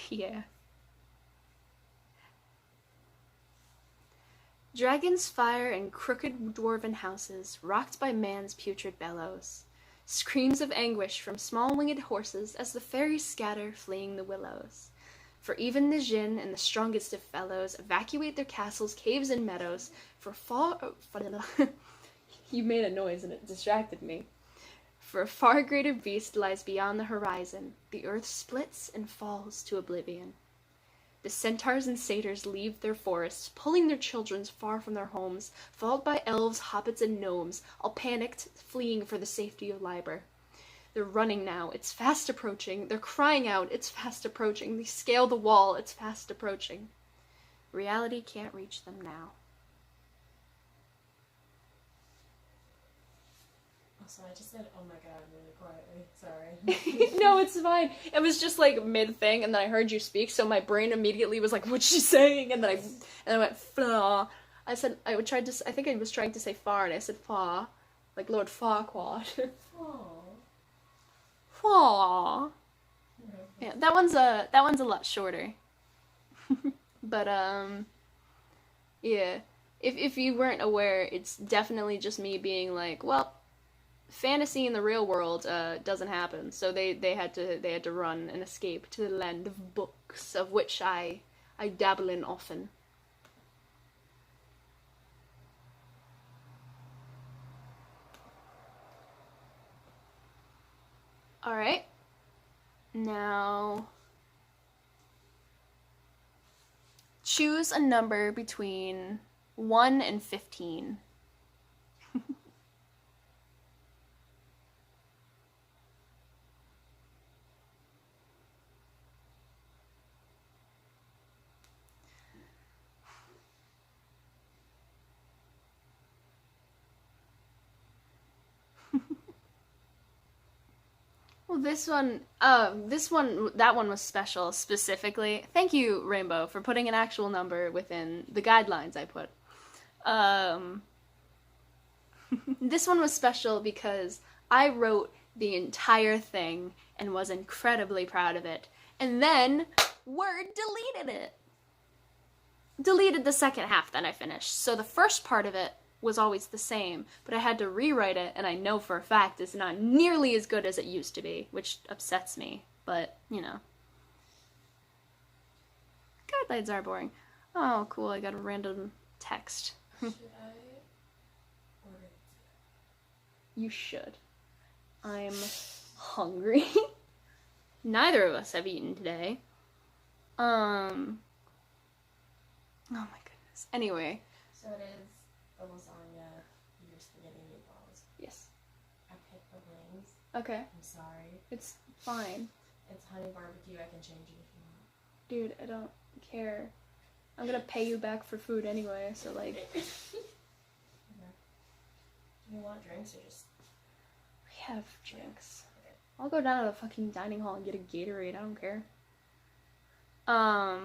Yeah. Dragons fire in crooked dwarven houses, rocked by man's putrid bellows. Screams of anguish from small-winged horses as the fairies scatter, fleeing the willows. For even the Jinn and the strongest of fellows evacuate their castles, caves, and meadows, for You made a noise and it distracted me. For a far greater beast lies beyond the horizon. The earth splits and falls to oblivion. The centaurs and satyrs leave their forests, pulling their children far from their homes, followed by elves, hobbits, and gnomes, all panicked, fleeing for the safety of Liber. They're running now, it's fast approaching. They're crying out, it's fast approaching. They scale the wall, it's fast approaching. Reality can't reach them now. Also, I just said, oh my god, really quietly. Sorry. No, it's fine. It was just like mid-thing, and then I heard you speak, so my brain immediately was like, what's she saying? And then I went, flaw. I think I was trying to say far, and I said fa. Like Lord Farquaad. Fa. Yeah, that one's a lot shorter. But, yeah. If you weren't aware, it's definitely just me being like, well, fantasy in the real world doesn't happen, so they had to run and escape to the land of books, of which I dabble in often. All right. Now choose a number between 1 and 15. Well, that one was special specifically. Thank you, Rainbow, for putting an actual number within the guidelines I put. This one was special because I wrote the entire thing and was incredibly proud of it. And then Word deleted it. Deleted the second half that I finished. So the first part of it was always the same, but I had to rewrite it, and I know for a fact it's not nearly as good as it used to be, which upsets me, but, you know. Guidelines are boring. Oh, cool, I got a random text. Should I order it? You should. I'm hungry. Neither of us have eaten today. Oh my goodness. Anyway. So it is the lasagna, your spaghetti meatballs. Yes. I picked the wings. Okay. I'm sorry. It's fine. It's honey barbecue. I can change it if you want. Dude, I don't care. I'm gonna pay you back for food anyway, so like... Okay. Do you want drinks or just... We have drinks. I'll go down to the fucking dining hall and get a Gatorade, I don't care. Aw.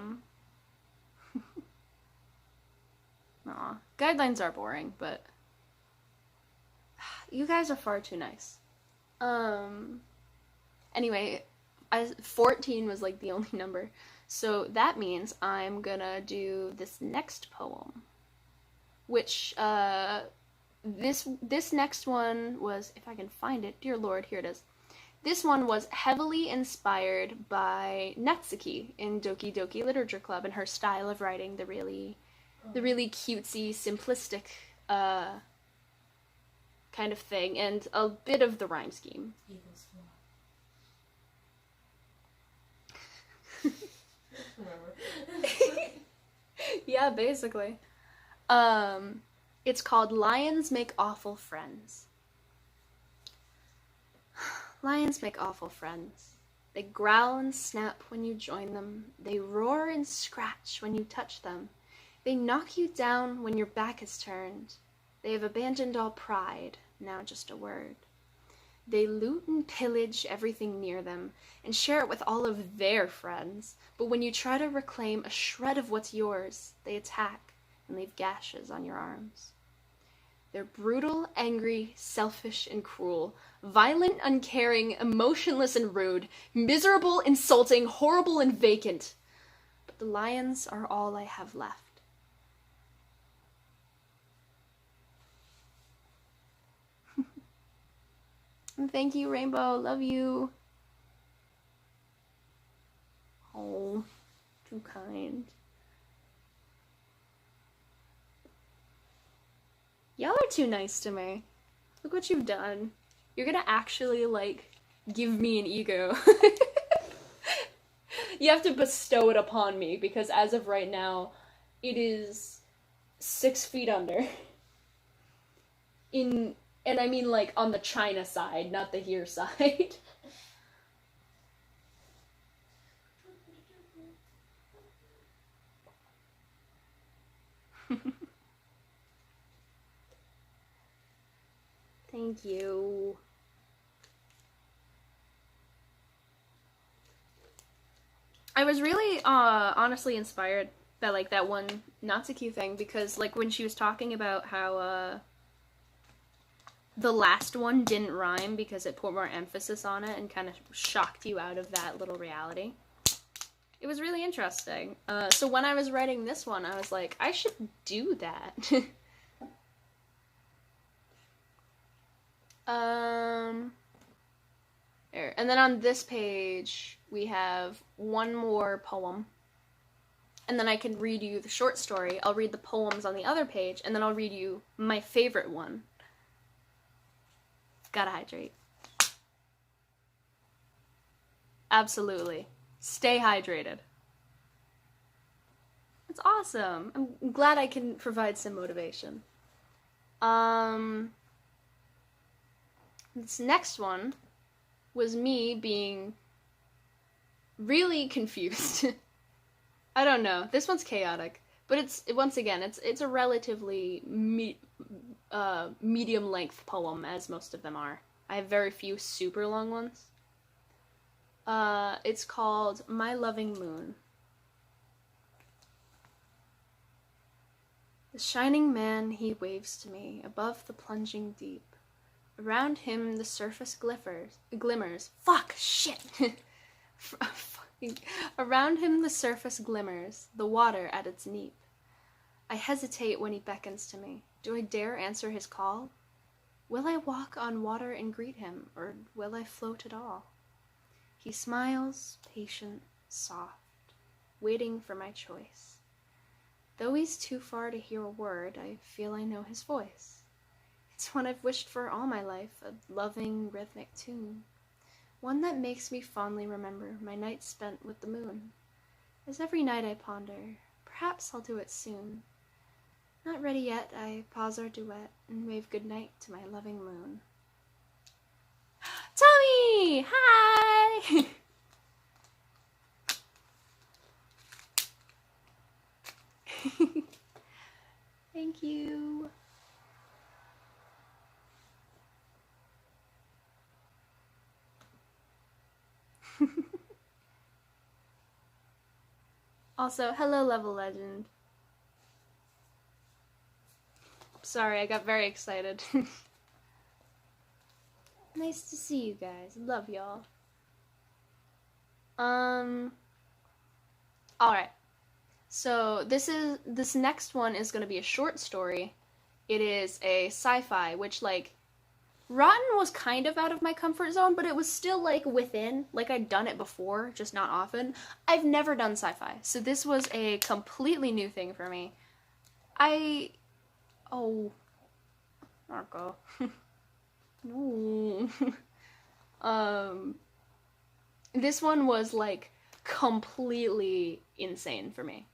Guidelines are boring, but... You guys are far too nice. Anyway, 14 was like the only number. So that means I'm gonna do this next poem. Which, this next one was, if I can find it, dear lord, here it is. This one was heavily inspired by Natsuki in Doki Doki Literature Club and her style of writing, the really cutesy, simplistic, kind of thing, and a bit of the rhyme scheme. Eagles fly. Remember? Yeah, basically. It's called Lions Make Awful Friends. Lions make awful friends. They growl and snap when you join them. They roar and scratch when you touch them. They knock you down when your back is turned. They have abandoned all pride, now just a word. They loot and pillage everything near them and share it with all of their friends. But when you try to reclaim a shred of what's yours, they attack and leave gashes on your arms. They're brutal, angry, selfish, and cruel, violent, uncaring, emotionless, and rude, miserable, insulting, horrible, and vacant. But the lions are all I have left. Thank you, Rainbow. Love you. Oh, too kind. Y'all are too nice to me. Look what you've done. You're gonna actually, like, give me an ego. You have to bestow it upon me, because as of right now, it is 6 feet under. And I mean, like, on the China side, not the here side. Thank you. I was really, honestly inspired by, like, that one Natsuki thing, because, like, when she was talking about how, the last one didn't rhyme because it put more emphasis on it and kind of shocked you out of that little reality. It was really interesting. So when I was writing this one, I was like, I should do that. There. And then on this page, we have one more poem. And then I can read you the short story. I'll read the poems on the other page, and then I'll read you my favorite one. Gotta hydrate. Absolutely. Stay hydrated. It's awesome. I'm glad I can provide some motivation. This next one was me being really confused. I don't know. This one's chaotic, but it's a relatively medium length poem, as most of them are. I have very few super long ones. It's called My Loving Moon. The shining man, he waves to me above the plunging deep. Around him the surface glimmers. Fuck, shit! Around him the surface glimmers, the water at its neap. I hesitate when he beckons to me. Do I dare answer his call? Will I walk on water and greet him, or will I float at all? He smiles, patient, soft, waiting for my choice. Though he's too far to hear a word, I feel I know his voice. It's one I've wished for all my life, a loving, rhythmic tune. One that makes me fondly remember my nights spent with the moon. As every night I ponder, perhaps I'll do it soon. Not ready yet, I pause our duet and wave goodnight to my loving moon. Tommy! Hi! Thank you. Also, hello, Level Legend. Sorry, I got very excited. Nice to see you guys. Love y'all. Alright. So this next one is gonna be a short story. It is a sci-fi, which, like, Rotten was kind of out of my comfort zone, but it was still, like, within. Like, I'd done it before, just not often. I've never done sci-fi, so this was a completely new thing for me. Oh. Marco. No. This one was, like, completely insane for me.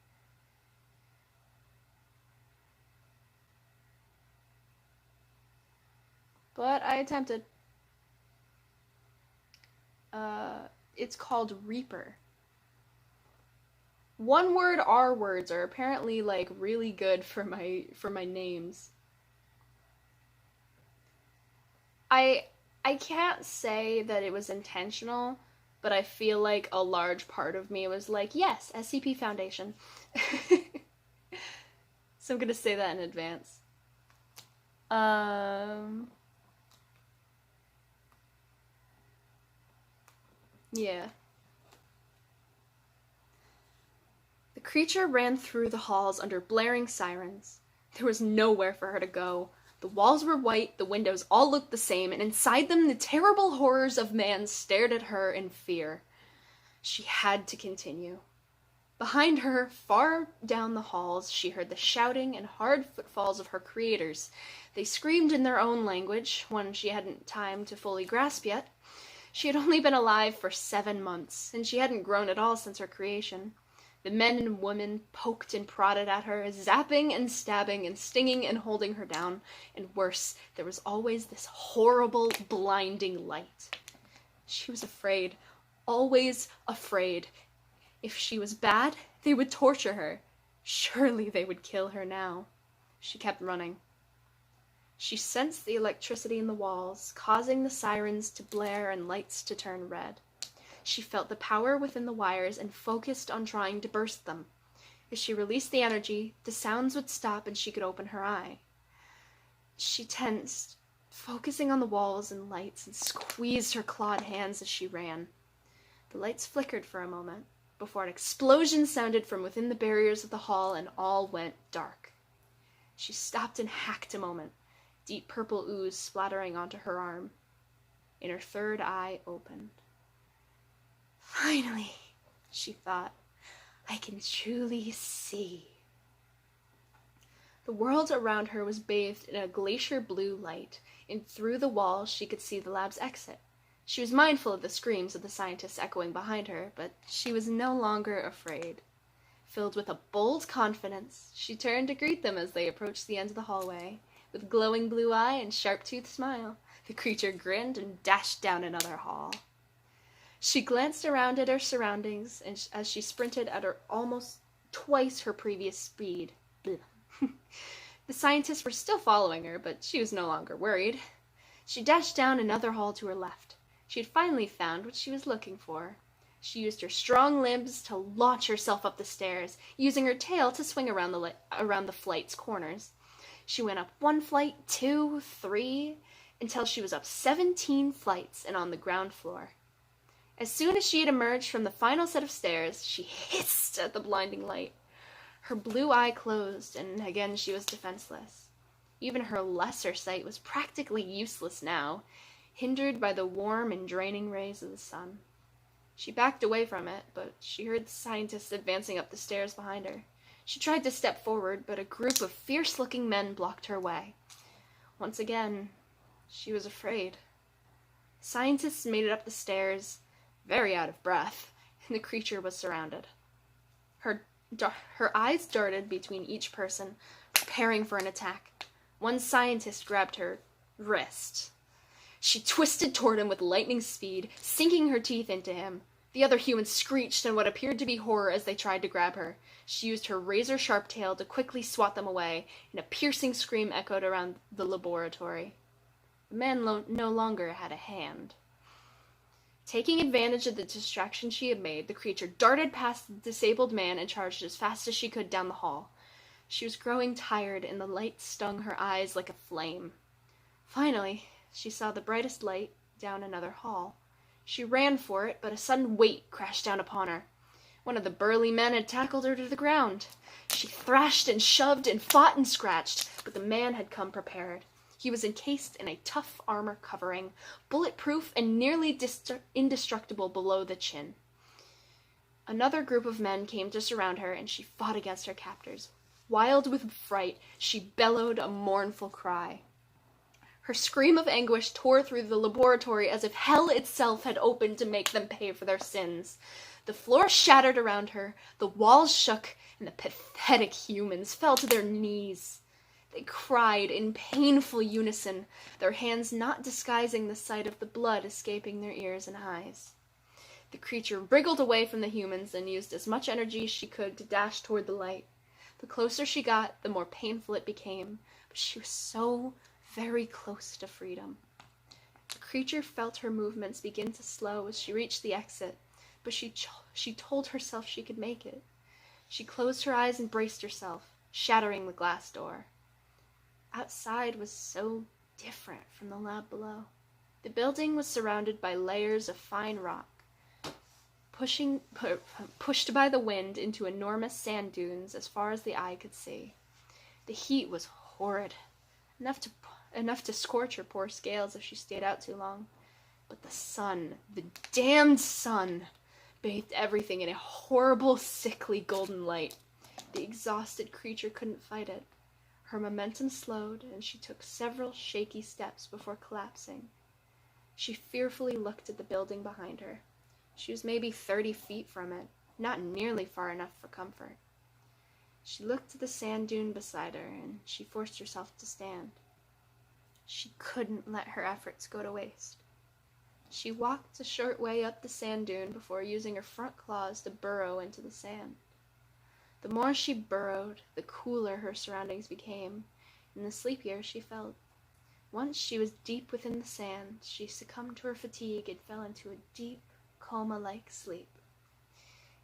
But I attempted. It's called Reaper. One word R words are apparently, like, really good for my names. I can't say that it was intentional, but I feel like a large part of me was like, yes, SCP Foundation. So I'm gonna say that in advance. Yeah. The creature ran through the halls under blaring sirens. There was nowhere for her to go, The walls were white, the windows all looked the same, and inside them the terrible horrors of man stared at her in fear. She had to continue. Behind her, far down the halls, she heard the shouting and hard footfalls of her creators. They screamed in their own language, one she hadn't time to fully grasp yet. She had only been alive for 7 months, and she hadn't grown at all since her creation. The men and women poked and prodded at her, zapping and stabbing and stinging and holding her down. And worse, there was always this horrible, blinding light. She was afraid, always afraid. If she was bad, they would torture her. Surely they would kill her now. She kept running. She sensed the electricity in the walls, causing the sirens to blare and lights to turn red. She felt the power within the wires and focused on trying to burst them. If she released the energy, the sounds would stop and she could open her eye. She tensed, focusing on the walls and lights, and squeezed her clawed hands as she ran. The lights flickered for a moment, before an explosion sounded from within the barriers of the hall and all went dark. She stopped and hacked a moment, deep purple ooze splattering onto her arm. And her third eye opened. Finally, she thought, I can truly see. The world around her was bathed in a glacier blue light, and through the walls she could see the lab's exit. She was mindful of the screams of the scientists echoing behind her, but she was no longer afraid. Filled with a bold confidence, she turned to greet them as they approached the end of the hallway. With glowing blue eye and sharp-toothed smile, the creature grinned and dashed down another hall. She glanced around at her surroundings as she sprinted at her almost twice her previous speed. The scientists were still following her, but she was no longer worried. She dashed down another hall to her left. She had finally found what she was looking for. She used her strong limbs to launch herself up the stairs, using her tail to swing around the flight's corners. She went up 1 flight, 2, 3, until she was up 17 flights and on the ground floor. As soon as she had emerged from the final set of stairs, she hissed at the blinding light. Her blue eye closed, and again she was defenseless. Even her lesser sight was practically useless now, hindered by the warm and draining rays of the sun. She backed away from it, but she heard the scientists advancing up the stairs behind her. She tried to step forward, but a group of fierce-looking men blocked her way. Once again, she was afraid. Scientists made it up the stairs, very out of breath, and the creature was surrounded. Her eyes darted between each person, preparing for an attack. One scientist grabbed her wrist. She twisted toward him with lightning speed, sinking her teeth into him. The other humans screeched in what appeared to be horror as they tried to grab her. She used her razor-sharp tail to quickly swat them away, and a piercing scream echoed around the laboratory. The man no longer had a hand. Taking advantage of the distraction she had made, the creature darted past the disabled man and charged as fast as she could down the hall. She was growing tired, and the light stung her eyes like a flame. Finally, she saw the brightest light down another hall. She ran for it, but a sudden weight crashed down upon her. One of the burly men had tackled her to the ground. She thrashed and shoved and fought and scratched, but the man had come prepared. He was encased in a tough armor covering, bulletproof and nearly indestructible below the chin. Another group of men came to surround her, and she fought against her captors. Wild with fright, she bellowed a mournful cry. Her scream of anguish tore through the laboratory as if hell itself had opened to make them pay for their sins. The floor shattered around her, the walls shook, and the pathetic humans fell to their knees. They cried in painful unison, their hands not disguising the sight of the blood escaping their ears and eyes. The creature wriggled away from the humans and used as much energy as she could to dash toward the light. The closer she got, the more painful it became, but she was so very close to freedom. The creature felt her movements begin to slow as she reached the exit, but she told herself she could make it. She closed her eyes and braced herself, shattering the glass door. Outside was so different from the lab below. The building was surrounded by layers of fine rock, pushed by the wind into enormous sand dunes as far as the eye could see. The heat was horrid, enough enough to scorch her poor scales if she stayed out too long. But the sun, the damned sun, bathed everything in a horrible, sickly golden light. The exhausted creature couldn't fight it. Her momentum slowed, and she took several shaky steps before collapsing. She fearfully looked at the building behind her. She was maybe 30 feet from it, not nearly far enough for comfort. She looked at the sand dune beside her, and she forced herself to stand. She couldn't let her efforts go to waste. She walked a short way up the sand dune before using her front claws to burrow into the sand. The more she burrowed, the cooler her surroundings became, and the sleepier she felt. Once she was deep within the sand, she succumbed to her fatigue and fell into a deep, coma-like sleep.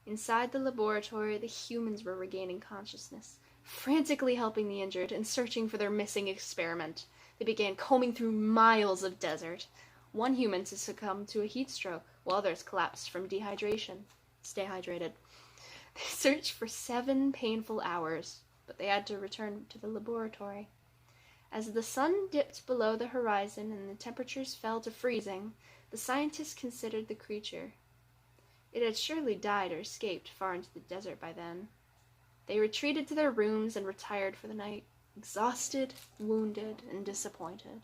Inside the laboratory, the humans were regaining consciousness, frantically helping the injured and searching for their missing experiment. They began combing through miles of desert. One human succumbed to a heat stroke, while others collapsed from dehydration. Stay hydrated. They searched for 7 painful hours, but they had to return to the laboratory. As the sun dipped below the horizon and the temperatures fell to freezing, the scientists considered the creature. It had surely died or escaped far into the desert by then. They retreated to their rooms and retired for the night, exhausted, wounded, and disappointed.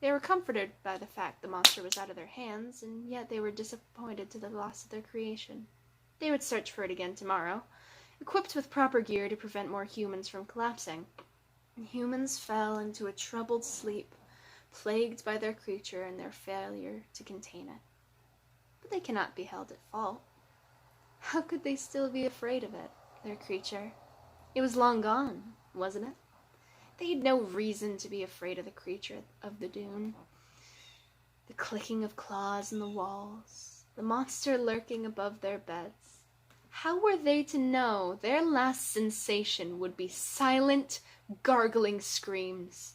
They were comforted by the fact the monster was out of their hands, and yet they were disappointed to the loss of their creation. They would search for it again tomorrow, equipped with proper gear to prevent more humans from collapsing. Humans fell into a troubled sleep, plagued by their creature and their failure to contain it. But they cannot be held at fault. How could they still be afraid of it, their creature? It was long gone, wasn't it? They had no reason to be afraid of the creature of the dune. The clicking of claws in the walls, the monster lurking above their beds. How were they to know their last sensation would be silent, gargling screams?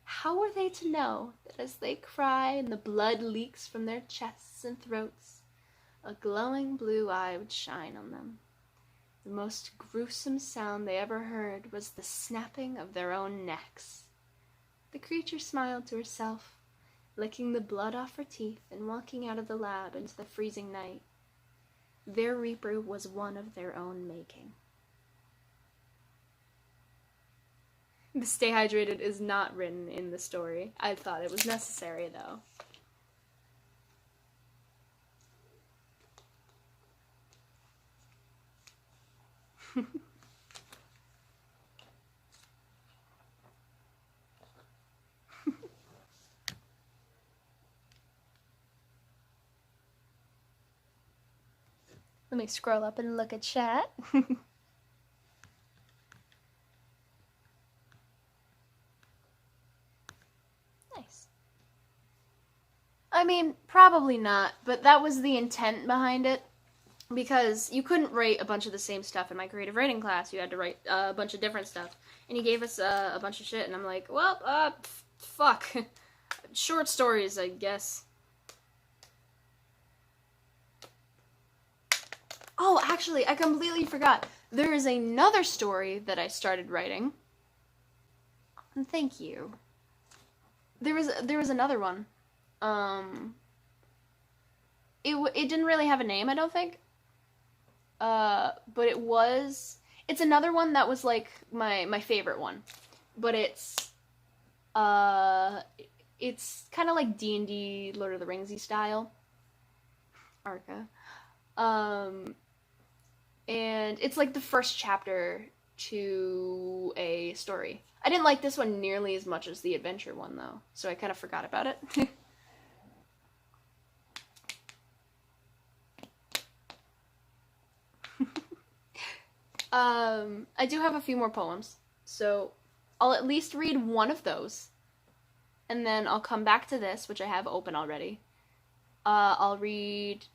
How were they to know that as they cry and the blood leaks from their chests and throats, a glowing blue eye would shine on them? The most gruesome sound they ever heard was the snapping of their own necks. The creature smiled to herself, licking the blood off her teeth and walking out of the lab into the freezing night. Their reaper was one of their own making. The stay hydrated is not written in the story. I thought it was necessary, though. Let me scroll up and look at chat. Nice. I mean, probably not, but that was the intent behind it. Because you couldn't write a bunch of the same stuff in my creative writing class. You had to write a bunch of different stuff. And he gave us a bunch of shit, and I'm like, well, fuck. Short stories, I guess. Oh, actually, I completely forgot. There is another story that I started writing. And thank you. There was another one. It didn't really have a name, I don't think. But it's another one that was like my favorite one. But it's kind of like D&D, Lord of the Ringsy style. Arca. And it's like the first chapter to a story. I didn't like this one nearly as much as the adventure one, though, so I kind of forgot about it. I do have a few more poems, so I'll at least read one of those, and then I'll come back to this, which I have open already. I'll read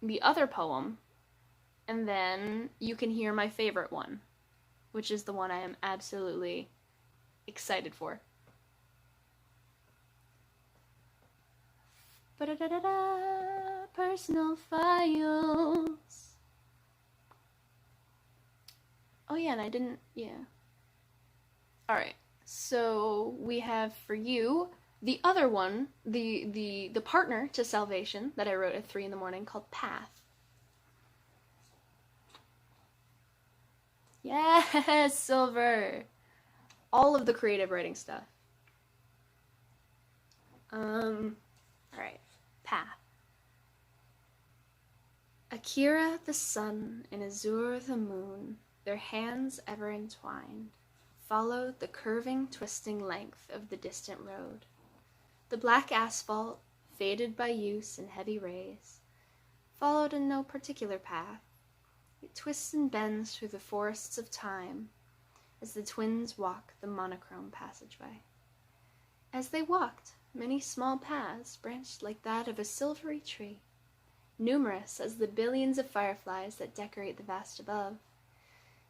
the other poem, and then you can hear my favorite one, which is the one I am absolutely excited for. Ba-da-da-da-da, personal files. Oh yeah, and I didn't, yeah. Alright, So we have for you the other one, the partner to salvation that I wrote at 3 in the morning called Path. Yes, Silver. All of the creative writing stuff. Alright. Path. Akira the sun and Azure the moon, their hands ever entwined, followed the curving, twisting length of the distant road. The black asphalt, faded by use and heavy rays, followed in no particular path. It twists and bends through the forests of time as the twins walk the monochrome passageway. As they walked, many small paths branched like that of a silvery tree, numerous as the billions of fireflies that decorate the vast above.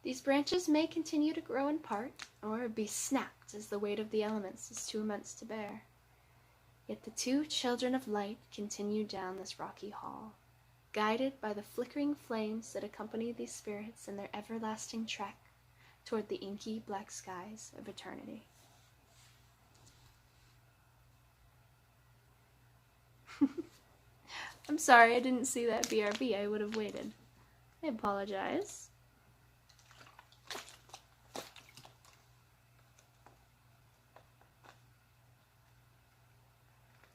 These branches may continue to grow in part, or be snapped as the weight of the elements is too immense to bear. Yet the two children of light continued down this rocky hall, guided by the flickering flames that accompany these spirits in their everlasting trek toward the inky black skies of eternity. I'm sorry, I didn't see that BRB. I would have waited. I apologize.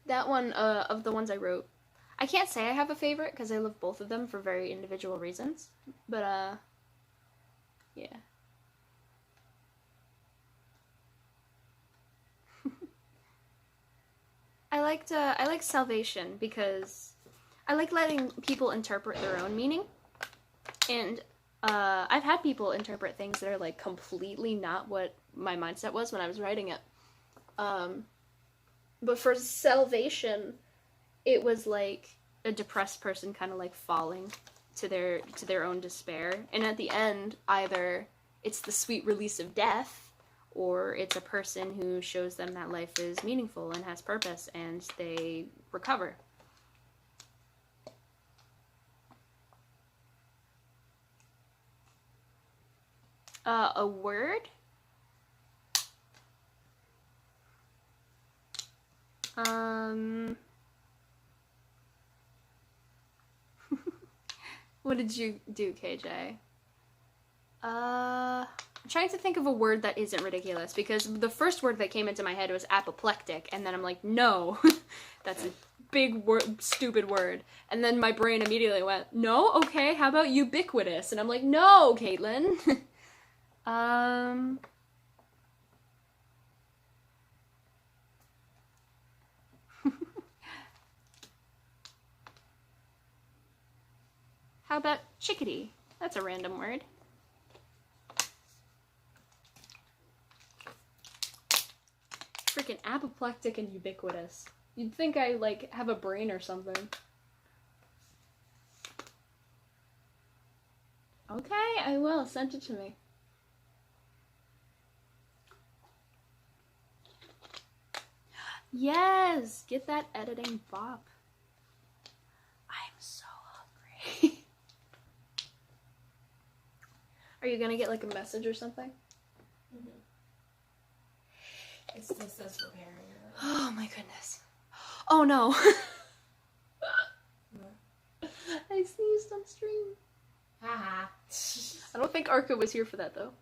That one, of the ones I wrote, I can't say I have a favorite because I love both of them for very individual reasons, but, yeah. I like Salvation because I like letting people interpret their own meaning, and I've had people interpret things that are like completely not what my mindset was when I was writing it. But for Salvation, it was like a depressed person kind of like falling to their own despair, and at the end, either it's the sweet release of death, or it's a person who shows them that life is meaningful and has purpose, and they recover. A word? What did you do, KJ? I'm trying to think of a word that isn't ridiculous, because the first word that came into my head was apoplectic, and then I'm like, no, that's a big word, stupid word. And then my brain immediately went, no, okay, how about ubiquitous? And I'm like, no, Caitlin. How about chickadee? That's a random word. Freaking apoplectic and ubiquitous. You'd think I, like, have a brain or something. Okay, I will. Send it to me. Yes! Get that editing bop. I'm so hungry. Are you gonna get, like, a message or something? Mm-hmm. It still says preparing. Oh my goodness. Oh no. I sneezed on stream. Haha. I don't think Arca was here for that though.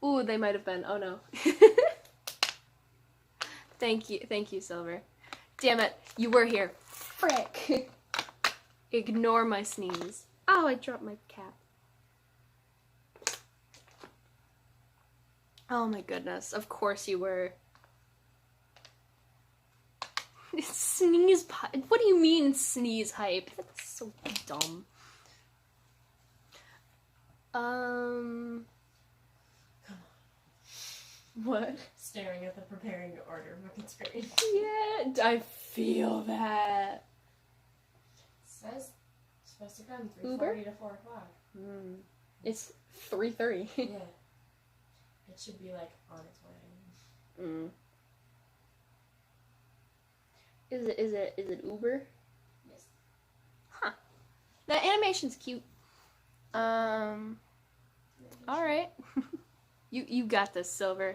Ooh, they might have been. Oh no. Thank you, Silver. Damn it, you were here. Frick. Ignore my sneeze. Oh, I dropped my cap. Oh my goodness, of course you were. Sneeze hype? What do you mean sneeze hype? That's so dumb. Come on. What? Staring at the preparing to order fucking screen. Yeah, I feel that. It says it's supposed to come 3:40 Uber? to 4 o'clock. It's 3:30. Yeah. It should be like on its way. Is it Uber? Yes. Huh. That animation's cute. Alright. You got this, Silver.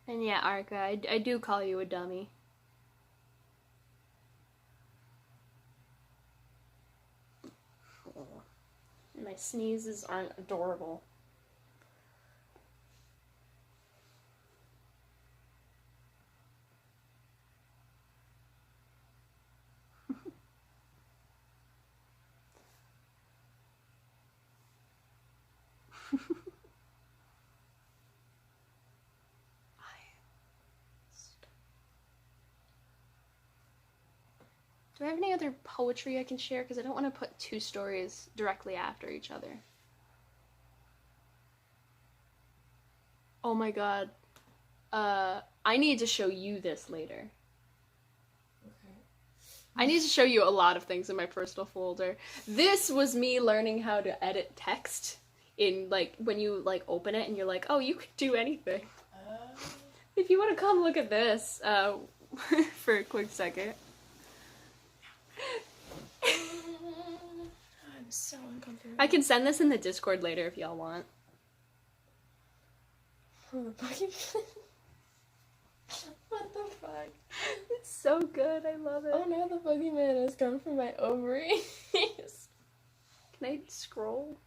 And yeah, Arca, I do call you a dummy. My sneezes aren't adorable. Do I have any other poetry I can share? Because I don't want to put two stories directly after each other. Oh my god. I need to show you this later. Okay. I need to show you a lot of things in my personal folder. This was me learning how to edit text in, like, when you, like, open it and you're like, oh, you could do anything. If you want to come look at this, for a quick second. I'm so uncomfortable. I can send this in the Discord later if y'all want. Oh, the Pokemon. What the fuck? It's so good, I love it. Oh no, the Pokemon has come from my ovaries. Can I scroll?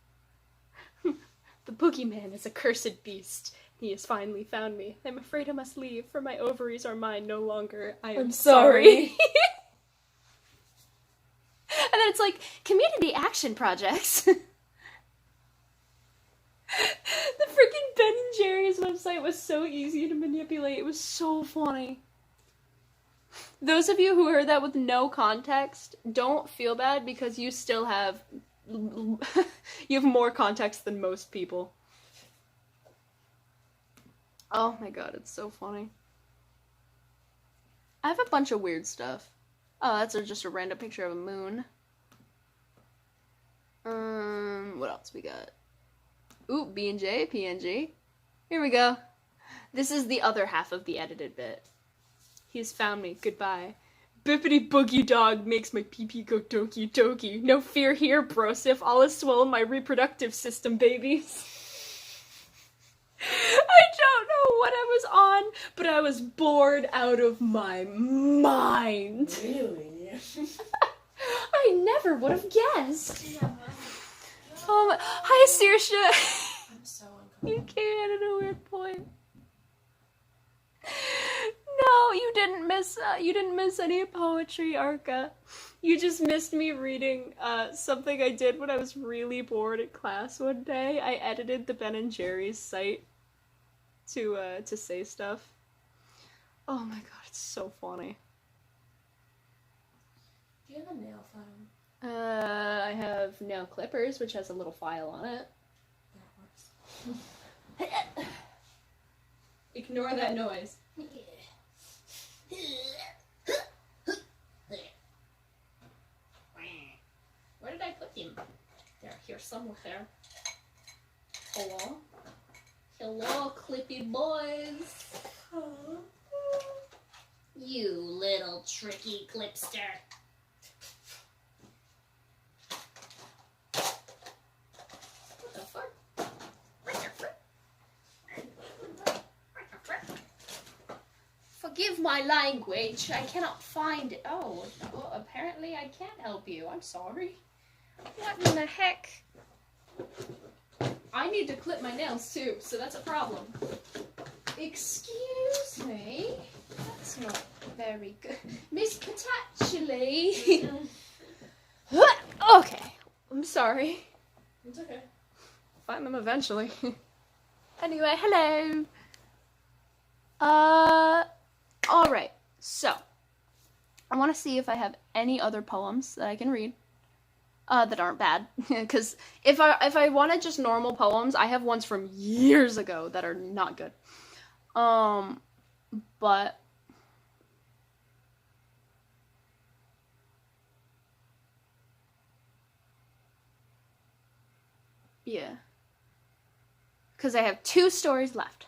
The boogeyman is a cursed beast. He has finally found me. I'm afraid I must leave, for my ovaries are mine no longer. I'm sorry. And then it's like, community action projects. The freaking Ben and Jerry's website was so easy to manipulate. It was so funny. Those of you who heard that with no context, don't feel bad because you still have... you have more context than most people. Oh my god, it's so funny. I have a bunch of weird stuff. Oh, that's just a random picture of a moon. What else we got? Ooh, B&J, PNG. Here we go. This is the other half of the edited bit. He's found me. Goodbye. Bippity boogie dog makes my pee-pee go doki doki. No fear here, brosif. All is well in my reproductive system, babies. I don't know what I was on, but I was bored out of my mind. Really? I never would have guessed. Hi, Saoirse. I'm so You uncomfortable. came in at a weird point. No, you didn't miss any poetry, Arca. You just missed me reading something I did when I was really bored at class one day. I edited the Ben and Jerry's site to say stuff. Oh my god, it's so funny. Do you have a nail file? I have nail clippers, which has a little file on it. That works. Ignore that noise. Where did I put him? They're here somewhere. Hello? Hello, Clippy boys. Aww. You little tricky clipster. What the fuck? Forgive my language. I cannot find it. Oh, well, apparently I can't help you. I'm sorry. What in the heck? I need to clip my nails too, so that's a problem. Excuse me? That's not very good. Miss Patachuli. Okay. I'm sorry. It's okay. Find them eventually. Anyway, hello. Alright. So, I want to see if I have any other poems that I can read. That aren't bad. Because if I wanted just normal poems, I have ones from years ago that are not good. But... yeah. Because I have 2 stories left.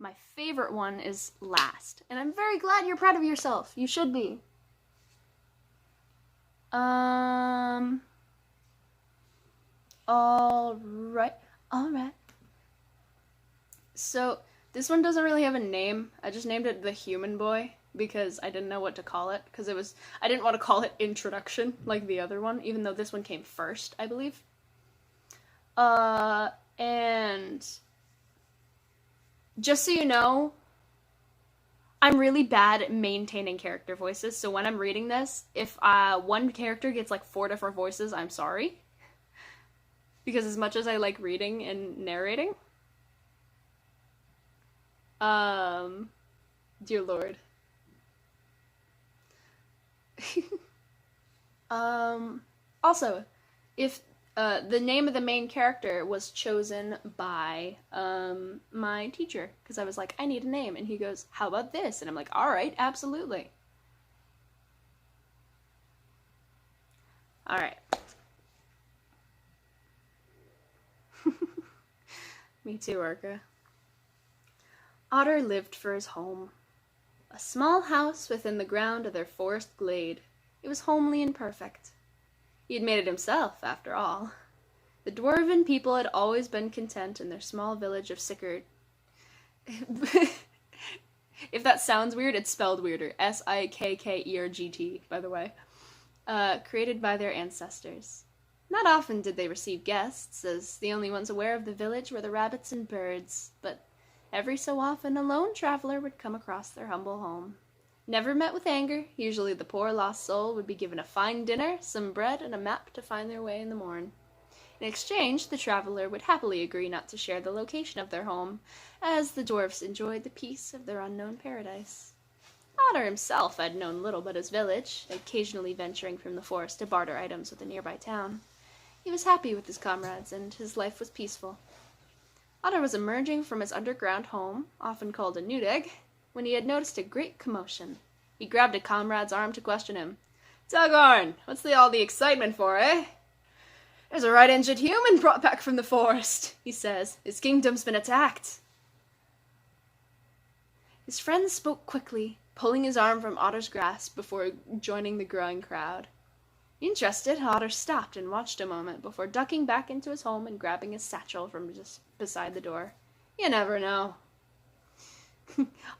My favorite one is last. And I'm very glad you're proud of yourself. You should be. Alright. So, this one doesn't really have a name. I just named it The Human Boy because I didn't know what to call it. Because I didn't want to call it Introduction like the other one, even though this one came first, I believe. And just so you know, I'm really bad at maintaining character voices, so when I'm reading this, if one character gets like 4 different voices, I'm sorry. Because as much as I like reading and narrating, dear Lord. Also, if the name of the main character was chosen by my teacher, because I was like, I need a name, and he goes, how about this? And I'm like, all right, absolutely. All right. Me too, Orca. Otter lived for his home. A small house within the ground of their forest glade. It was homely and perfect. He had made it himself, after all. The dwarven people had always been content in their small village of Sickert. If that sounds weird, it's spelled weirder. Sikkergt, by the way. Created by their ancestors. Not often did they receive guests, as the only ones aware of the village were the rabbits and birds, but every so often a lone traveler would come across their humble home. Never met with anger, usually the poor lost soul would be given a fine dinner, some bread, and a map to find their way in the morn. In exchange, the traveler would happily agree not to share the location of their home, as the dwarfs enjoyed the peace of their unknown paradise. Otter himself had known little but his village, occasionally venturing from the forest to barter items with a nearby town. He was happy with his comrades, and his life was peaceful. Otter was emerging from his underground home, often called a newdig, when he had noticed a great commotion. He grabbed a comrade's arm to question him. "Tuggorn, what's all the excitement for, eh?" "There's a right injured human brought back from the forest," he says. "His kingdom's been attacked." His friend spoke quickly, pulling his arm from Otter's grasp before joining the growing crowd. Interested, Otter stopped and watched a moment before ducking back into his home and grabbing his satchel from just beside the door. You never know.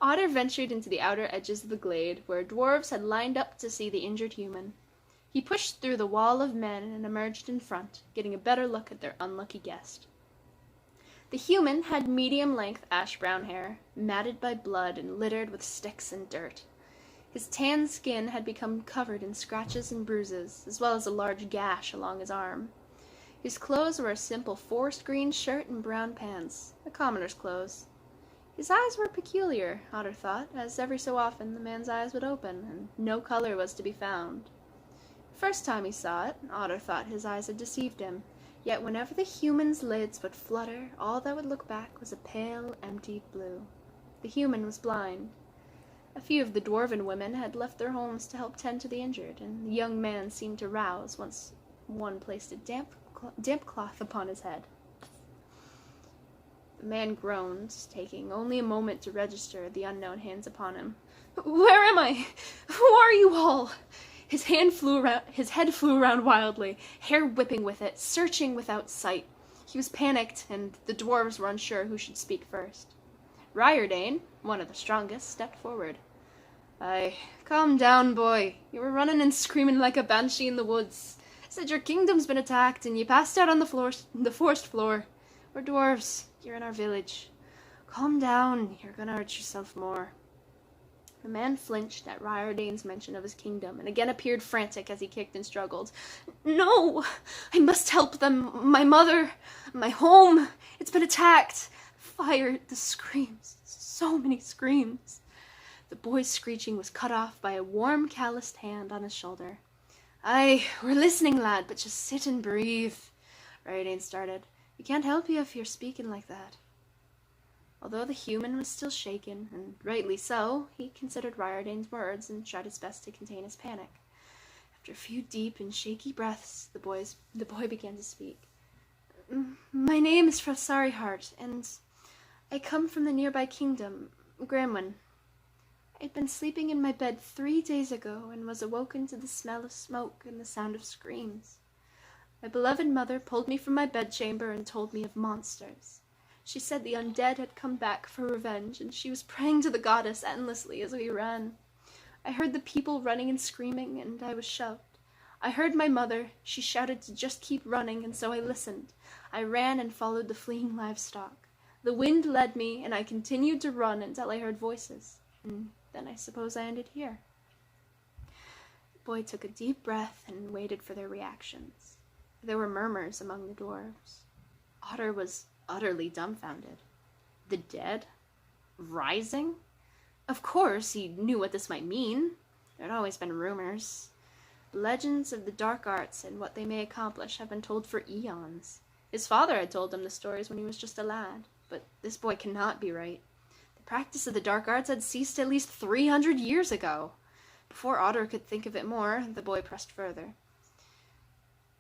Otter ventured into the outer edges of the glade, where dwarves had lined up to see the injured human. He pushed through the wall of men and emerged in front, getting a better look at their unlucky guest. The human had medium-length ash-brown hair, matted by blood and littered with sticks and dirt. His tan skin had become covered in scratches and bruises, as well as a large gash along his arm. His clothes were a simple forest green shirt and brown pants, a commoner's clothes. His eyes were peculiar, Otter thought, as every so often the man's eyes would open, and no color was to be found. The first time he saw it, Otter thought his eyes had deceived him, yet whenever the human's lids would flutter, all that would look back was a pale, empty blue. The human was blind. A few of the dwarven women had left their homes to help tend to the injured, and the young man seemed to rouse once one placed a damp cloth upon his head. The man groaned, taking only a moment to register the unknown hands upon him. "Where am I? Who are you all?" His head flew around wildly, hair whipping with it, searching without sight. He was panicked, and the dwarves were unsure who should speak first. Riordane, one of the strongest, stepped forward. "Aye, calm down, boy. You were running and screaming like a banshee in the woods. Said your kingdom's been attacked, and you passed out on the forest floor. We're dwarves. You're in our village. Calm down. You're gonna hurt yourself more." The man flinched at Riordane's mention of his kingdom, and again appeared frantic as he kicked and struggled. "No! I must help them! My mother! My home! It's been attacked! Fire! The screams! So many screams!" The boy's screeching was cut off by a warm, calloused hand on his shoulder. "Aye, we're listening, lad, but just sit and breathe," Riordane started. "We can't help you if you're speaking like that." Although the human was still shaken, and rightly so, he considered Riordane's words and tried his best to contain his panic. After a few deep and shaky breaths, the boy began to speak. "My name is Frelsari Heart, and I come from the nearby kingdom, Gramwin. I'd been sleeping in my bed 3 days ago and was awoken to the smell of smoke and the sound of screams. My beloved mother pulled me from my bedchamber and told me of monsters. She said the undead had come back for revenge, and she was praying to the goddess endlessly as we ran. I heard the people running and screaming, and I was shoved. I heard my mother. She shouted to just keep running, and so I listened. I ran and followed the fleeing livestock. The wind led me, and I continued to run until I heard voices. And then I suppose I ended here. The boy took a deep breath and waited for their reactions. There were murmurs among the dwarves. Otter was utterly dumbfounded. The dead? Rising? Of course, he knew what this might mean. There had always been rumors. Legends of the dark arts and what they may accomplish have been told for eons. His father had told him the stories when he was just a lad, but this boy cannot be right. The practice of the dark arts had ceased at least 300 years ago. Before Otter could think of it more, the boy pressed further.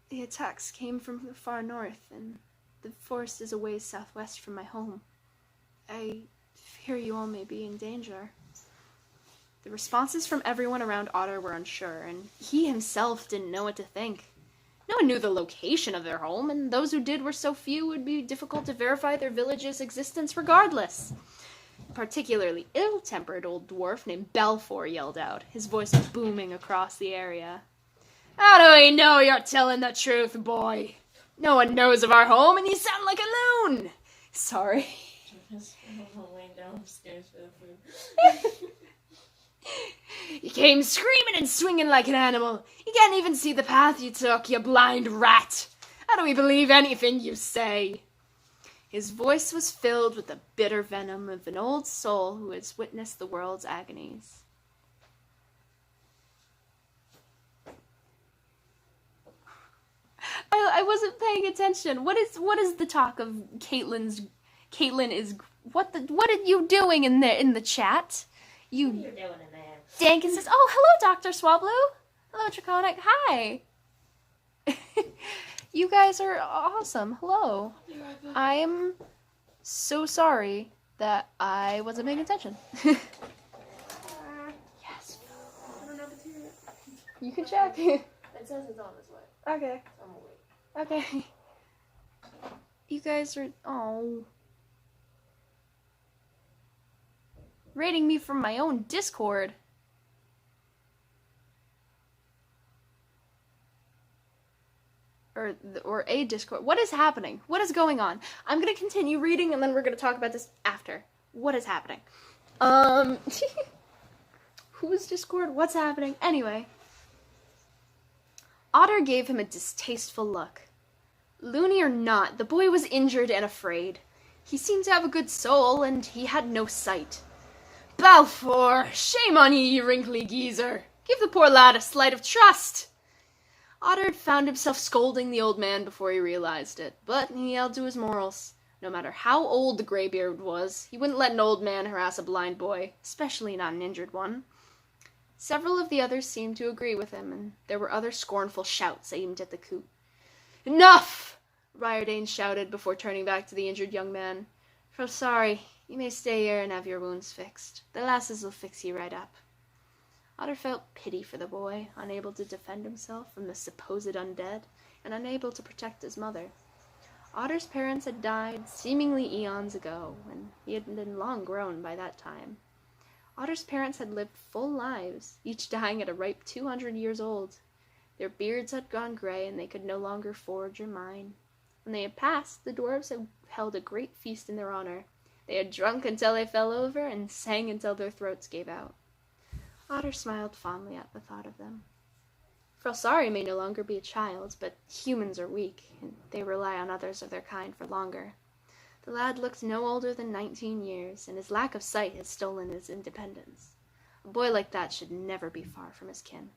The attacks came from the far north, and the forest is a ways southwest from my home. I fear you all may be in danger. The responses from everyone around Otter were unsure, and he himself didn't know what to think. No one knew the location of their home, and those who did were so few it would be difficult to verify their village's existence regardless. A particularly ill-tempered old dwarf named Balfour yelled out, his voice booming across the area. How do we know you're telling the truth, boy? No one knows of our home, and you sound like a loon. Sorry. Laying downstairs for the food. You came screaming and swinging like an animal. You can't even see the path you took, you blind rat. How do we believe anything you say? His voice was filled with the bitter venom of an old soul who has witnessed the world's agonies. I wasn't paying attention. What is the talk of Caitlin is what are you doing in the chat? What are you doing in there? Dankin says, "Oh, hello, Dr. Swablu. Hello, Draconic. Hi. You guys are awesome. Hello. I am so sorry that I wasn't paying attention." Yes. I don't know if it's here. You can check. It says it's on its way. Okay. I'm gonna wait. Okay. You guys are rating me from my own Discord. Or a Discord. What is happening? What is going on? I'm gonna continue reading and then we're gonna talk about this after. What is happening? Who's Discord? What's happening? Anyway. Otter gave him a distasteful look. Loony or not, the boy was injured and afraid. He seemed to have a good soul, and he had no sight. Balfour! Shame on ye, you wrinkly geezer! Give the poor lad a slight of trust! Otter had found himself scolding the old man before he realized it, but he held to his morals. No matter how old the graybeard was, he wouldn't let an old man harass a blind boy, especially not an injured one. Several of the others seemed to agree with him, and there were other scornful shouts aimed at the coot. "Enough!" Riordan shouted before turning back to the injured young man. "I'm sorry. You may stay here and have your wounds fixed. The lasses will fix you right up." Otter felt pity for the boy, unable to defend himself from the supposed undead, and unable to protect his mother. Otter's parents had died seemingly eons ago, and he had been long grown by that time. Otter's parents had lived full lives, each dying at a ripe 200 years old. Their beards had gone gray, and they could no longer forge or mine. When they had passed, the dwarves had held a great feast in their honor. They had drunk until they fell over, and sang until their throats gave out. Otter smiled fondly at the thought of them. Frelsari may no longer be a child, but humans are weak, and they rely on others of their kind for longer. The lad looked no older than 19 years, and his lack of sight had stolen his independence. A boy like that should never be far from his kin.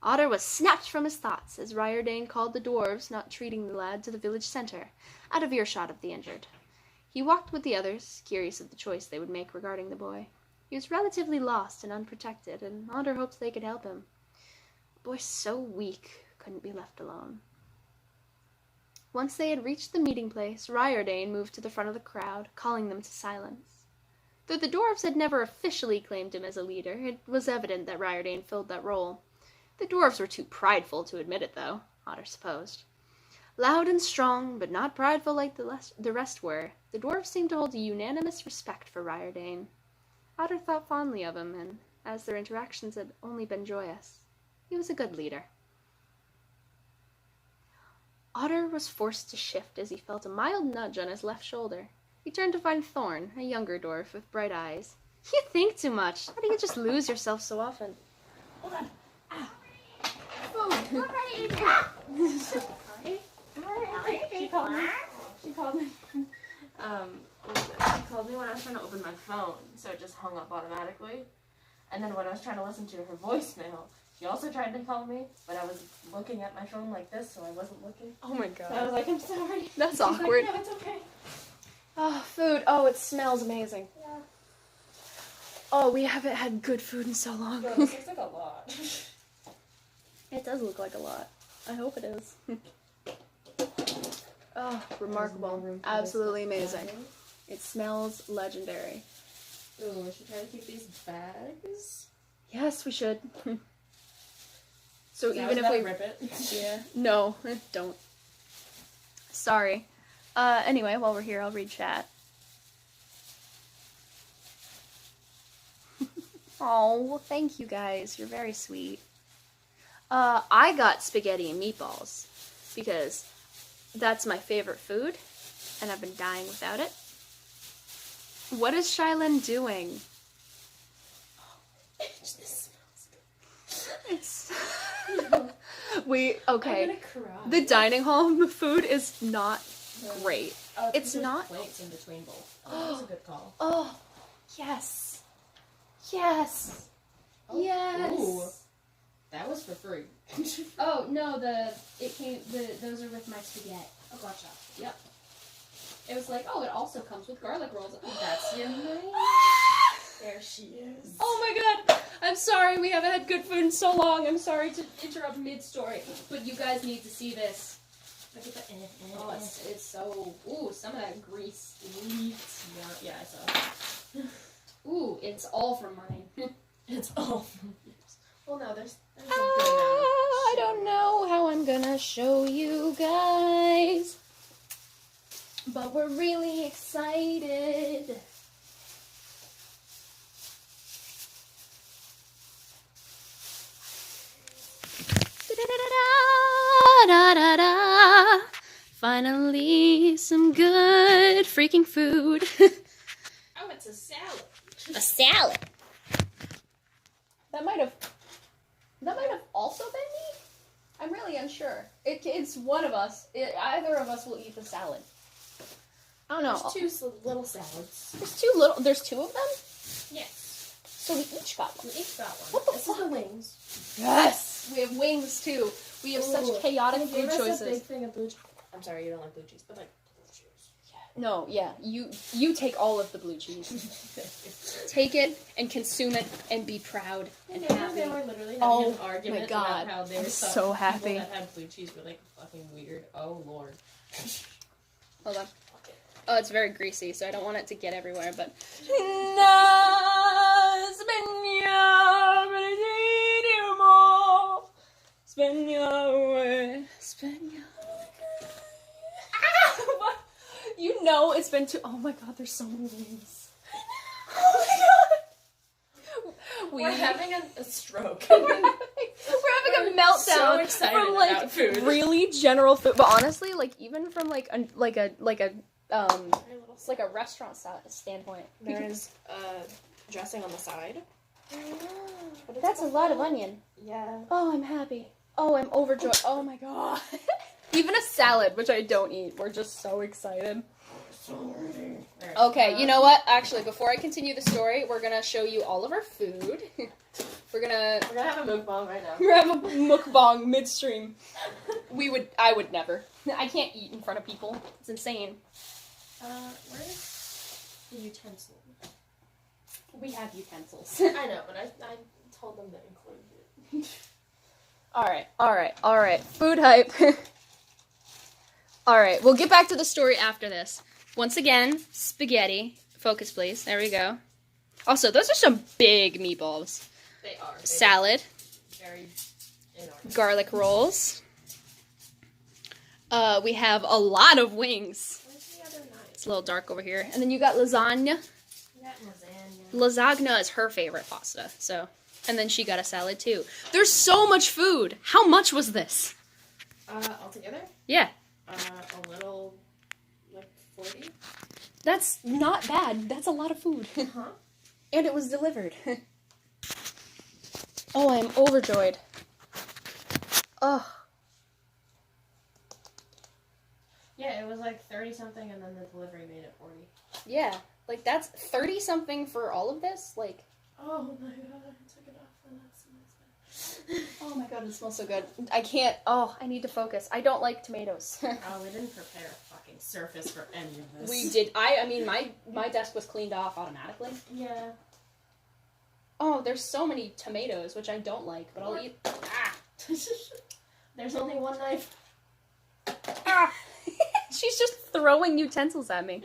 Otter was snatched from his thoughts as Riordan called the dwarves, not treating the lad, to the village center, out of earshot of the injured. He walked with the others, curious of the choice they would make regarding the boy. He was relatively lost and unprotected, and Otter hoped they could help him. A boy so weak couldn't be left alone. Once they had reached the meeting place, Riordan moved to the front of the crowd, calling them to silence. Though the dwarves had never officially claimed him as a leader, it was evident that Riordane filled that role. The dwarves were too prideful to admit it, though, Otter supposed. Loud and strong, but not prideful like the rest were, the dwarves seemed to hold a unanimous respect for Riordane. Otter thought fondly of him, and as their interactions had only been joyous, he was a good leader. Otter was forced to shift as he felt a mild nudge on his left shoulder. He turned to find Thorn, a younger dwarf with bright eyes. You think too much. How do you just lose yourself so often? Hold on. She called me. She called me. She called me when I was trying to open my phone, so it just hung up automatically. And then when I was trying to listen to her voicemail, she also tried to call me, but I was looking at my phone like this, so I wasn't looking. Oh my god. So I was like, I'm sorry. That's She's awkward. Like, no, it's okay. Oh, food. Oh, it smells amazing. Yeah. Oh, we haven't had good food in so long. Bro, this looks like a lot. It does look like a lot. I hope it is. Oh, remarkable. Absolutely amazing. It smells legendary. Ooh, we should try to keep these bags. Yes, we should. So I even was if about we to rip it. Yeah. No, don't. Sorry. Anyway, while we're here, I'll read chat. Oh, thank you guys. You're very sweet. I got spaghetti and meatballs because that's my favorite food, and I've been dying without it. What is Shylin doing? It just smells It's good. okay. I'm gonna cry. The dining hall food is not great. It's there's not- plates in between both. Oh, that was a good call. Oh, yes. Yes. Oh, Yes. Ooh, that was for free. Oh no, those are with my spaghetti. Oh, gotcha. Yep. It was like, oh, it also comes with garlic rolls. That's your name. There she is. Oh my god! I'm sorry, we haven't had good food in so long. I'm sorry to interrupt mid-story, but you guys need to see this. Look at the Oh, it's so... Ooh, some of that grease. Yeah, I saw. Ooh, it's all from mine. It's all from yours. Well, no, there's a good amount of I don't know how I'm gonna show you guys, but we're really excited. Da-da-da-da-da-da-da. Finally, some good freaking food. Oh, it's a salad. A salad. That might have also been me. I'm really unsure. It's one of us. Either of us will eat the salad. I don't know. There's two little salads. There's two of them. Yes. So we each got one. We each got one. What the This fuck? is the wings. Yes. We have wings too. We have Ooh. such chaotic Can you food give us a big choices. thing of blue cheese? I'm sorry, you don't like blue cheese, but like blue cheese. No, yeah. You take all of the blue cheese. Take it and consume it and be proud and happy. They were literally having Oh an argument my God. about how they I'm were so happy. People that had blue cheese were like fucking weird. Oh lord. Hold on. Oh, it's very greasy, so I don't want it to get everywhere, but... You know it's been too... Oh my god, there's so many wings. Oh my god! We're having a stroke. We're having a meltdown so excited from like about food. really general food, but honestly, like even from like a restaurant standpoint, There is dressing on the side. that's a lot of onion. Yeah. Oh, I'm happy. Oh, I'm overjoyed. Oh my god. Even a salad, which I don't eat. We're just so excited. Okay, you know what? Actually, before I continue the story, we're gonna show you all of our food. We're gonna have a mukbang right now. we're gonna have a mukbang midstream. I would never. I can't eat in front of people. It's insane. Where's the utensil? We have utensils. I know, but I told them to include it. Alright. Food hype. Alright, we'll get back to the story after this. Once again, spaghetti. Focus, please. There we go. Also, those are some big meatballs. They are. Salad, Very enormous. garlic rolls. We have a lot of wings. Where's the other knife? It's a little dark over here. And then you got lasagna. That lasagna. Lasagna is her favorite pasta, so. And then she got a salad too. There's so much food. How much was this? Altogether? Yeah. A little, like 40. That's not bad. That's a lot of food. Huh? And it was delivered. Oh, I'm overjoyed. Oh. Yeah, it was like 30 something, and then the delivery made it 40. Yeah. Like, that's 30 something for all of this? Like. Oh my god, I took it off and that smells bad. Oh my god, it smells so good. I can't. Oh, I need to focus. I don't like tomatoes. Oh, we didn't prepare a fucking surface for any of this. We did. I mean, my desk was cleaned off automatically. Yeah. Oh, there's so many tomatoes, which I don't like, but I'll eat. Ah! There's only one knife. Ah! She's just throwing utensils at me.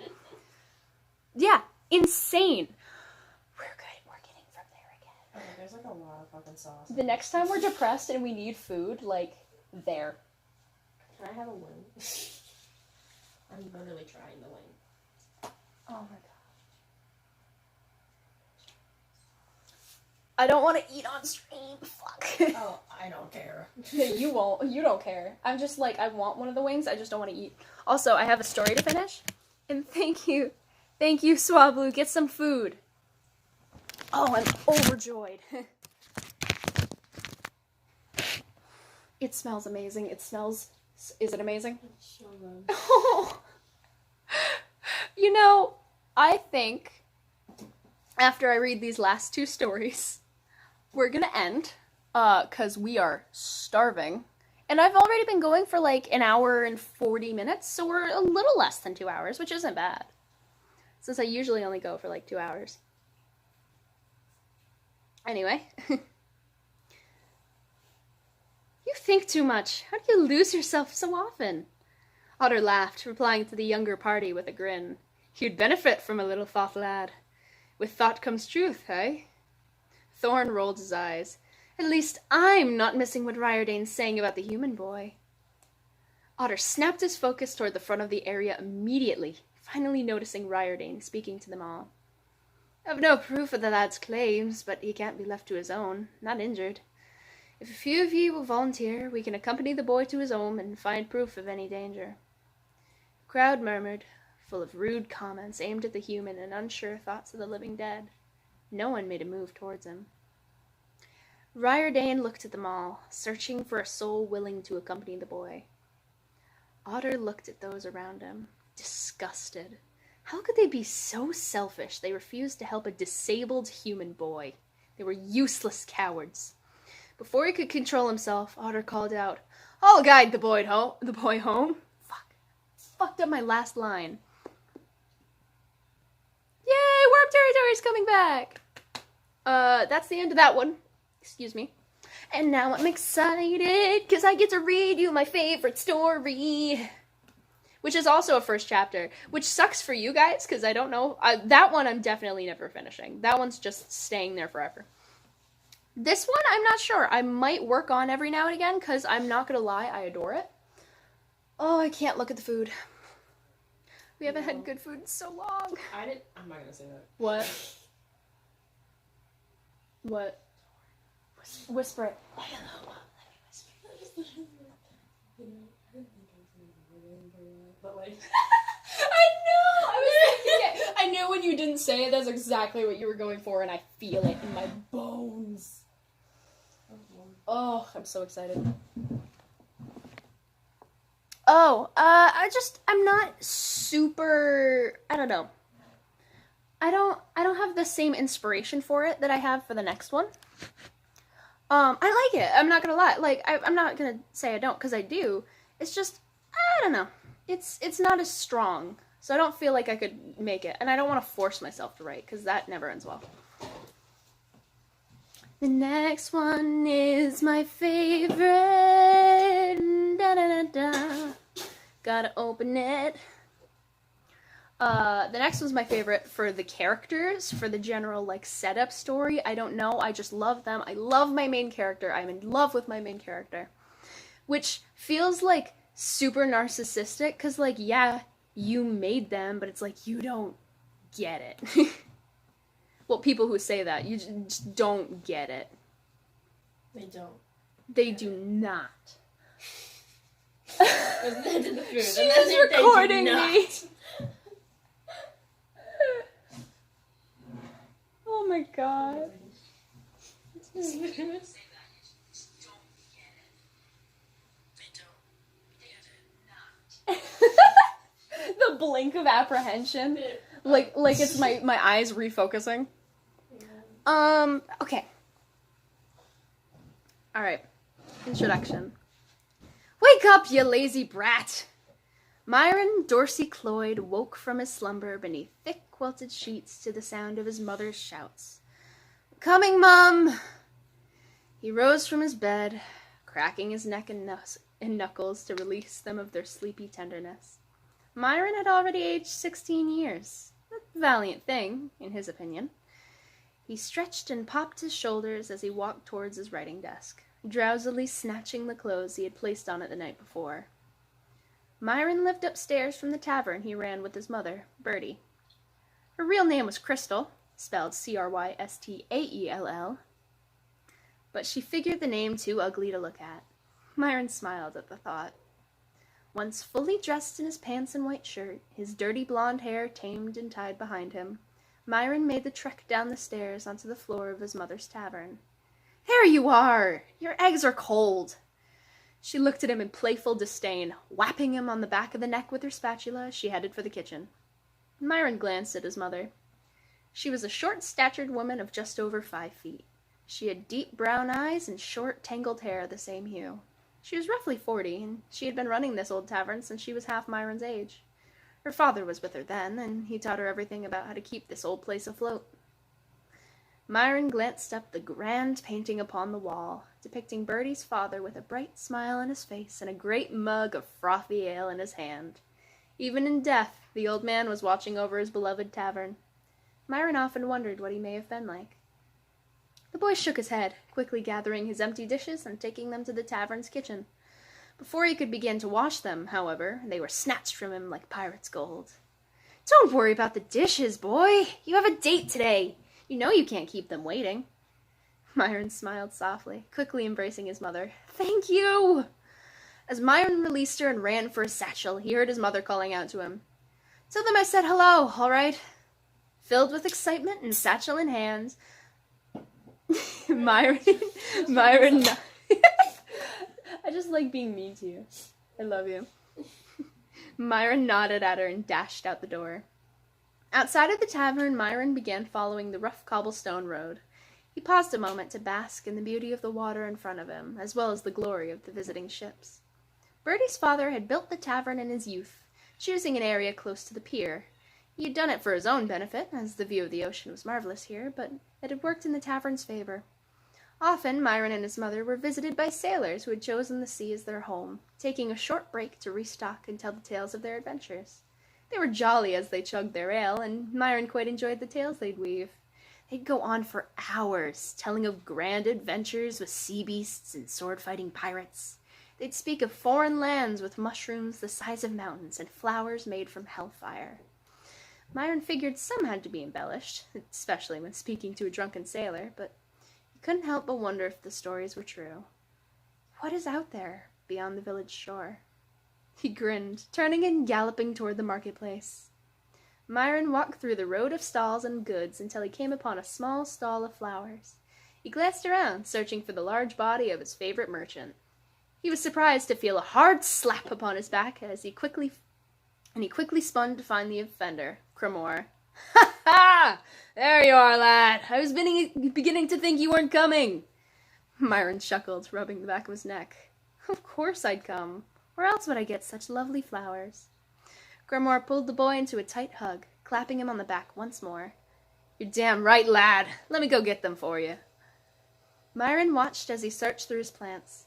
Yeah, insane. We're good. We're getting from there again. Okay, there's like a lot of fucking sauce. The next time we're depressed and we need food, like, there. Can I have a wing? I'm literally trying to wing. Oh my god. I don't want to eat on stream. Fuck. Oh, I don't care. You won't. You don't care. I'm just like, I want one of the wings. I just don't want to eat. Also, I have a story to finish. And thank you. Thank you, Swablu. Get some food. Oh, I'm overjoyed. It smells amazing. It smells... Is it amazing? It's so good. Oh. You know, I think after I read these last two stories, we're gonna end, because we are starving. And I've already been going for like an hour and 40 minutes, so we're a little less than 2 hours, which isn't bad. Since I usually only go for like 2 hours. Anyway. You think too much. How do you lose yourself so often? Otter laughed, replying to the younger party with a grin. You'd benefit from a little thought, lad. With thought comes truth, eh? Thorn rolled his eyes. At least I'm not missing what Riordane's saying about the human boy. Otter snapped his focus toward the front of the area immediately, finally noticing Riordane speaking to them all. I've no proof of the lad's claims, but he can't be left to his own, not injured. If a few of you will volunteer, we can accompany the boy to his home and find proof of any danger. The crowd murmured, full of rude comments aimed at the human and unsure thoughts of the living dead. No one made a move towards him. Riordane looked at them all, searching for a soul willing to accompany the boy. Otter looked at those around him, disgusted. How could they be so selfish they refused to help a disabled human boy? They were useless cowards. Before he could control himself, Otter called out, I'll guide the boy home. Fuck. Fucked up my last line. Yay, Warp Territory's coming back! That's the end of that one. Excuse me. And now I'm excited, because I get to read you my favorite story. Which is also a first chapter, which sucks for you guys, because I don't know. That one I'm definitely never finishing. That one's just staying there forever. This one, I'm not sure. I might work on every now and again, because I'm not going to lie, I adore it. Oh, I can't look at the food. We haven't had good food in so long. I'm not going to say that. What? What? Whisper it. But like, I knew when you didn't say it, that's exactly what you were going for, and I feel it in my bones. Oh, I'm so excited. Oh, I'm not super, I don't know. I don't have the same inspiration for it that I have for the next one. I like it. I'm not gonna lie. Like, I'm not gonna say I don't, because I do. It's just, I don't know. It's not as strong, so I don't feel like I could make it, and I don't want to force myself to write, because that never ends well. The next one is my favorite. Da da da da. Gotta open it. The next one's my favorite for the characters, for the general, like, setup story. I don't know, I just love them. I love my main character. I'm in love with my main character. Which feels, like, super narcissistic, because, like, yeah, you made them, but it's like, you don't get it. Well, people who say that, you just don't get it. They don't. They do not. She's recording me. Oh my god. The blink of apprehension. Like it's my eyes refocusing. Okay. Alright. Introduction. Wake up, you lazy brat! Myron Dorsey Cloyd woke from his slumber beneath thick quilted sheets to the sound of his mother's shouts. Coming, Mum! He rose from his bed, cracking his neck and knuckles to release them of their sleepy tenderness. Myron had already aged 16 years. A valiant thing, in his opinion. He stretched and popped his shoulders as he walked towards his writing desk, drowsily snatching the clothes he had placed on it the night before. Myron lived upstairs from the tavern he ran with his mother, Bertie. Her real name was Crystal, spelled Crystaell, but she figured the name too ugly to look at. Myron smiled at the thought. Once fully dressed in his pants and white shirt, his dirty blonde hair tamed and tied behind him, Myron made the trek down the stairs onto the floor of his mother's tavern. There you are! Your eggs are cold! She looked at him in playful disdain, whapping him on the back of the neck with her spatula as she headed for the kitchen. Myron glanced at his mother. She was a short-statured woman of just over 5 feet. She had deep brown eyes and short, tangled hair of the same hue. She was roughly 40, and she had been running this old tavern since she was half Myron's age. Her father was with her then, and he taught her everything about how to keep this old place afloat. Myron glanced up the grand painting upon the wall, depicting Bertie's father with a bright smile on his face and a great mug of frothy ale in his hand. Even in death, the old man was watching over his beloved tavern. Myron often wondered what he may have been like. The boy shook his head, quickly gathering his empty dishes and taking them to the tavern's kitchen. Before he could begin to wash them, however, they were snatched from him like pirate's gold. Don't worry about the dishes, boy. You have a date today. You know you can't keep them waiting. Myron smiled softly, quickly embracing his mother. Thank you! As Myron released her and ran for his satchel, he heard his mother calling out to him. Tell them I said hello, all right? Filled with excitement and satchel in hand, Myron, I just like being mean to you. I love you. Myron nodded at her and dashed out the door. Outside of the tavern, Myron began following the rough cobblestone road. He paused a moment to bask in the beauty of the water in front of him, as well as the glory of the visiting ships. Bertie's father had built the tavern in his youth, choosing an area close to the pier. He had done it for his own benefit, as the view of the ocean was marvelous here, but it had worked in the tavern's favor. Often, Myron and his mother were visited by sailors who had chosen the sea as their home, taking a short break to restock and tell the tales of their adventures. They were jolly as they chugged their ale, and Myron quite enjoyed the tales they'd weave. They'd go on for hours, telling of grand adventures with sea beasts and sword-fighting pirates. They'd speak of foreign lands with mushrooms the size of mountains and flowers made from hellfire. Myron figured some had to be embellished, especially when speaking to a drunken sailor, but he couldn't help but wonder if the stories were true. What is out there beyond the village shore? He grinned, turning and galloping toward the marketplace. Myron walked through the road of stalls and goods until he came upon a small stall of flowers. He glanced around, searching for the large body of his favorite merchant. He was surprised to feel a hard slap upon his back as he quickly spun to find the offender, Cremor. Ha ha! There you are, lad. I was beginning to think you weren't coming. Myron chuckled, rubbing the back of his neck. Of course I'd come. Where else would I get such lovely flowers? Cremor pulled the boy into a tight hug, clapping him on the back once more. You're damn right, lad. Let me go get them for you. Myron watched as he searched through his plants.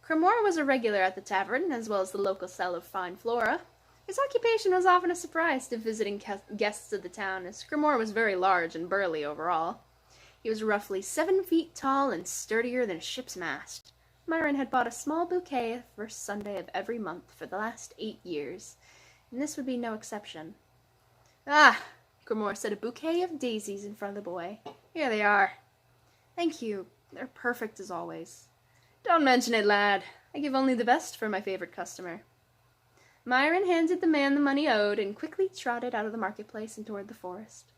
Cremor was a regular at the tavern, as well as the local sell of fine flora. His occupation was often a surprise to visiting guests of the town, as Grimoire was very large and burly overall. He was roughly 7 feet tall and sturdier than a ship's mast. Myron had bought a small bouquet the first Sunday of every month for the last 8 years, and this would be no exception. "Ah," Grimoire said, a bouquet of daisies in front of the boy. "Here they are." "Thank you. They're perfect as always." "Don't mention it, lad. I give only the best for my favorite customer." Myron handed the man the money owed and quickly trotted out of the marketplace and toward the forest.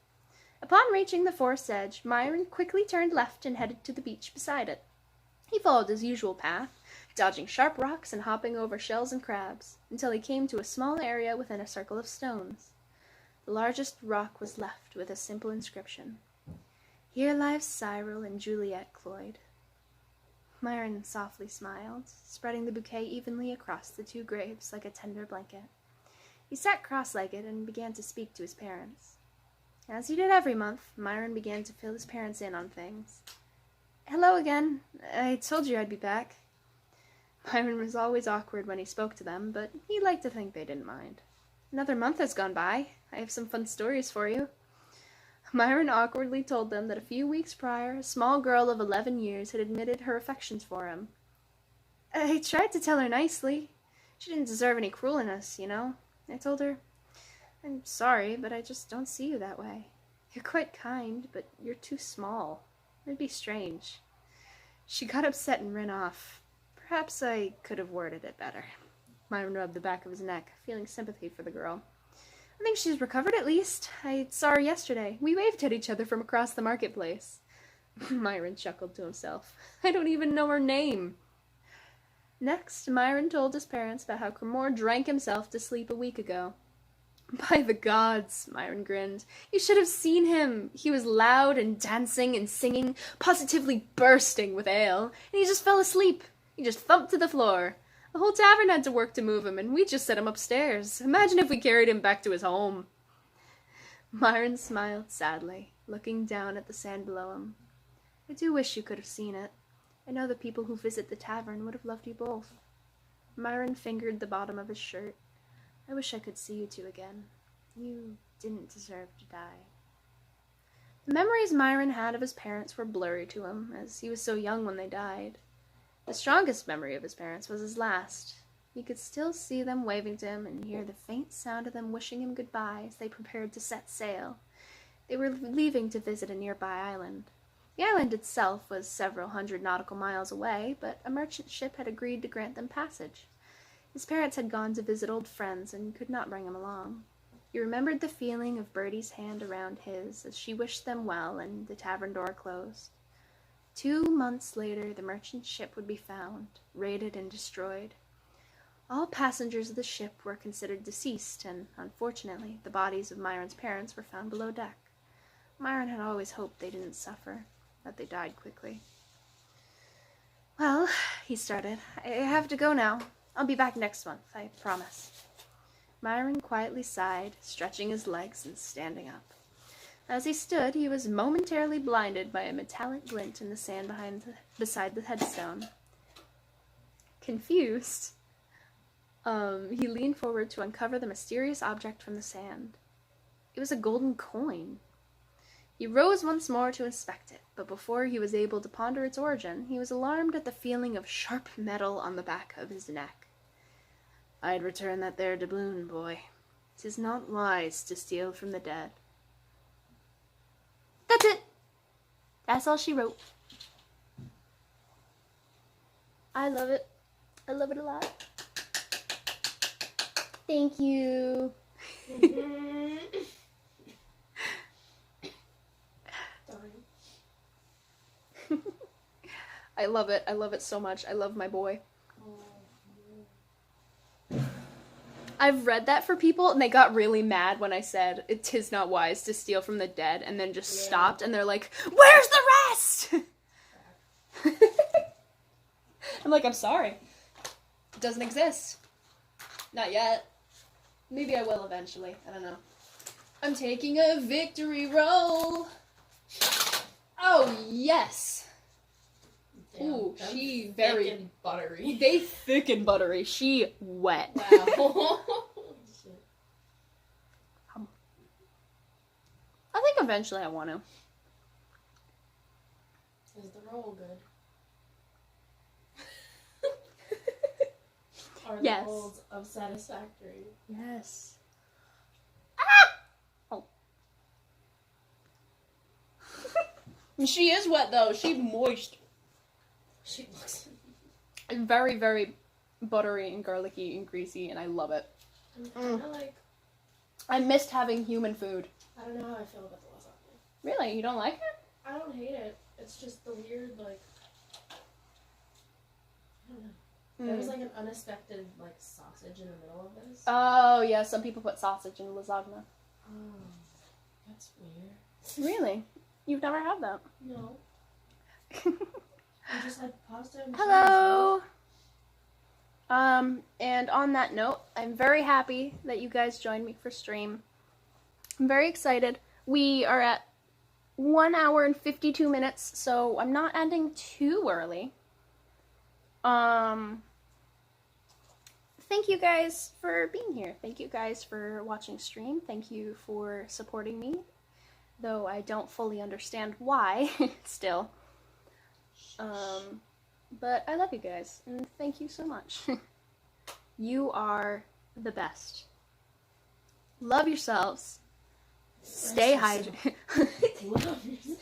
Upon reaching the forest's edge, Myron quickly turned left and headed to the beach beside it. He followed his usual path, dodging sharp rocks and hopping over shells and crabs, until he came to a small area within a circle of stones. The largest rock was left with a simple inscription: "Here lies Cyril and Juliet Cloyd." Myron softly smiled, spreading the bouquet evenly across the 2 graves like a tender blanket. He sat cross-legged and began to speak to his parents. As he did every month, Myron began to fill his parents in on things. "Hello again. I told you I'd be back." Myron was always awkward when he spoke to them, but he liked to think they didn't mind. "Another month has gone by. I have some fun stories for you." Myron awkwardly told them that a few weeks prior, a small girl of 11 years had admitted her affections for him. "I tried to tell her nicely. She didn't deserve any cruelness, you know. I told her, 'I'm sorry, but I just don't see you that way. You're quite kind, but you're too small. It'd be strange.' She got upset and ran off. Perhaps I could have worded it better." Myron rubbed the back of his neck, feeling sympathy for the girl. "I think she's recovered at least. I saw her yesterday. We waved at each other from across the marketplace." Myron chuckled to himself. "I don't even know her name." Next, Myron told his parents about how Grimoire drank himself to sleep a week ago. "By the gods," Myron grinned. "You should have seen him. He was loud and dancing and singing, positively bursting with ale, and he just fell asleep. He just thumped to the floor. The whole tavern had to work to move him, and we just set him upstairs. Imagine if we carried him back to his home." Myron smiled sadly, looking down at the sand below him. "I do wish you could have seen it. I know the people who visit the tavern would have loved you both." Myron fingered the bottom of his shirt. "I wish I could see you two again. You didn't deserve to die." The memories Myron had of his parents were blurry to him, as he was so young when they died. The strongest memory of his parents was his last. He could still see them waving to him and hear the faint sound of them wishing him goodbye as they prepared to set sail. They were leaving to visit a nearby island. The island itself was several hundred nautical miles away, but a merchant ship had agreed to grant them passage. His parents had gone to visit old friends and could not bring him along. He remembered the feeling of Bertie's hand around his as she wished them well and the tavern door closed. 2 months later, the merchant ship would be found, raided and destroyed. All passengers of the ship were considered deceased, and, unfortunately, the bodies of Myron's parents were found below deck. Myron had always hoped they didn't suffer, that they died quickly. "Well," he started, "I have to go now. I'll be back next month, I promise." Myron quietly sighed, stretching his legs and standing up. As he stood, he was momentarily blinded by a metallic glint in the sand beside the headstone. Confused, he leaned forward to uncover the mysterious object from the sand. It was a golden coin. He rose once more to inspect it, but before he was able to ponder its origin, he was alarmed at the feeling of sharp metal on the back of his neck. "I'd return that there doubloon, boy. 'Tis not wise to steal from the dead." That's it. That's all she wrote. I love it. I love it a lot. Thank you. I love it. I love it so much. I love my boy. I've read that for people, and they got really mad when I said, "It is not wise to steal from the dead," and then just stopped, and they're like, "Where's the rest?" I'm like, "I'm sorry. It doesn't exist. Not yet. Maybe I will eventually. I don't know. I'm taking a victory roll. Oh, yes. Ooh, she very... Thick and buttery. They thick and buttery. She wet. Wow. Eventually I want to. Is the roll good? Are the Yes. rolls of satisfactory? Yes. Oh. She is wet though. She's moist. She looks. Very, very buttery and garlicky and greasy, and I love it. I'm kind of like. I missed having human food. I don't know how I feel about the lasagna. Really? You don't like it? I don't hate it. It's just the weird, like. I don't know. There was like an unexpected like sausage in the middle of this. Oh, yeah, some people put sausage in lasagna. Oh, that's weird. Really? You've never had that? No. I just had pasta and Hello! And on that note, I'm very happy that you guys joined me for stream. I'm very excited. We are at 1 hour and 52 minutes, so I'm not ending too early. Thank you guys for being here. Thank you guys for watching stream. Thank you for supporting me, though I don't fully understand why still. But I love you guys, and thank you so much. You are the best. Love yourselves. Stay hydrated. Love yourself.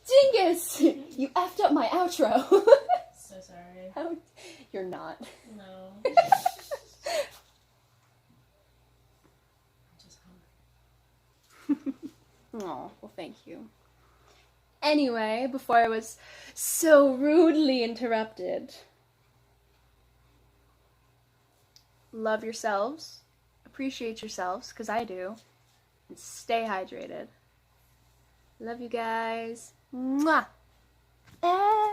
Dingus! You effed up my outro. So sorry. How? You're not. No. I'm just hungry. Oh, well, thank you. Anyway, before I was so rudely interrupted, love yourselves, appreciate yourselves, because I do, and stay hydrated. Love you guys. Mwah!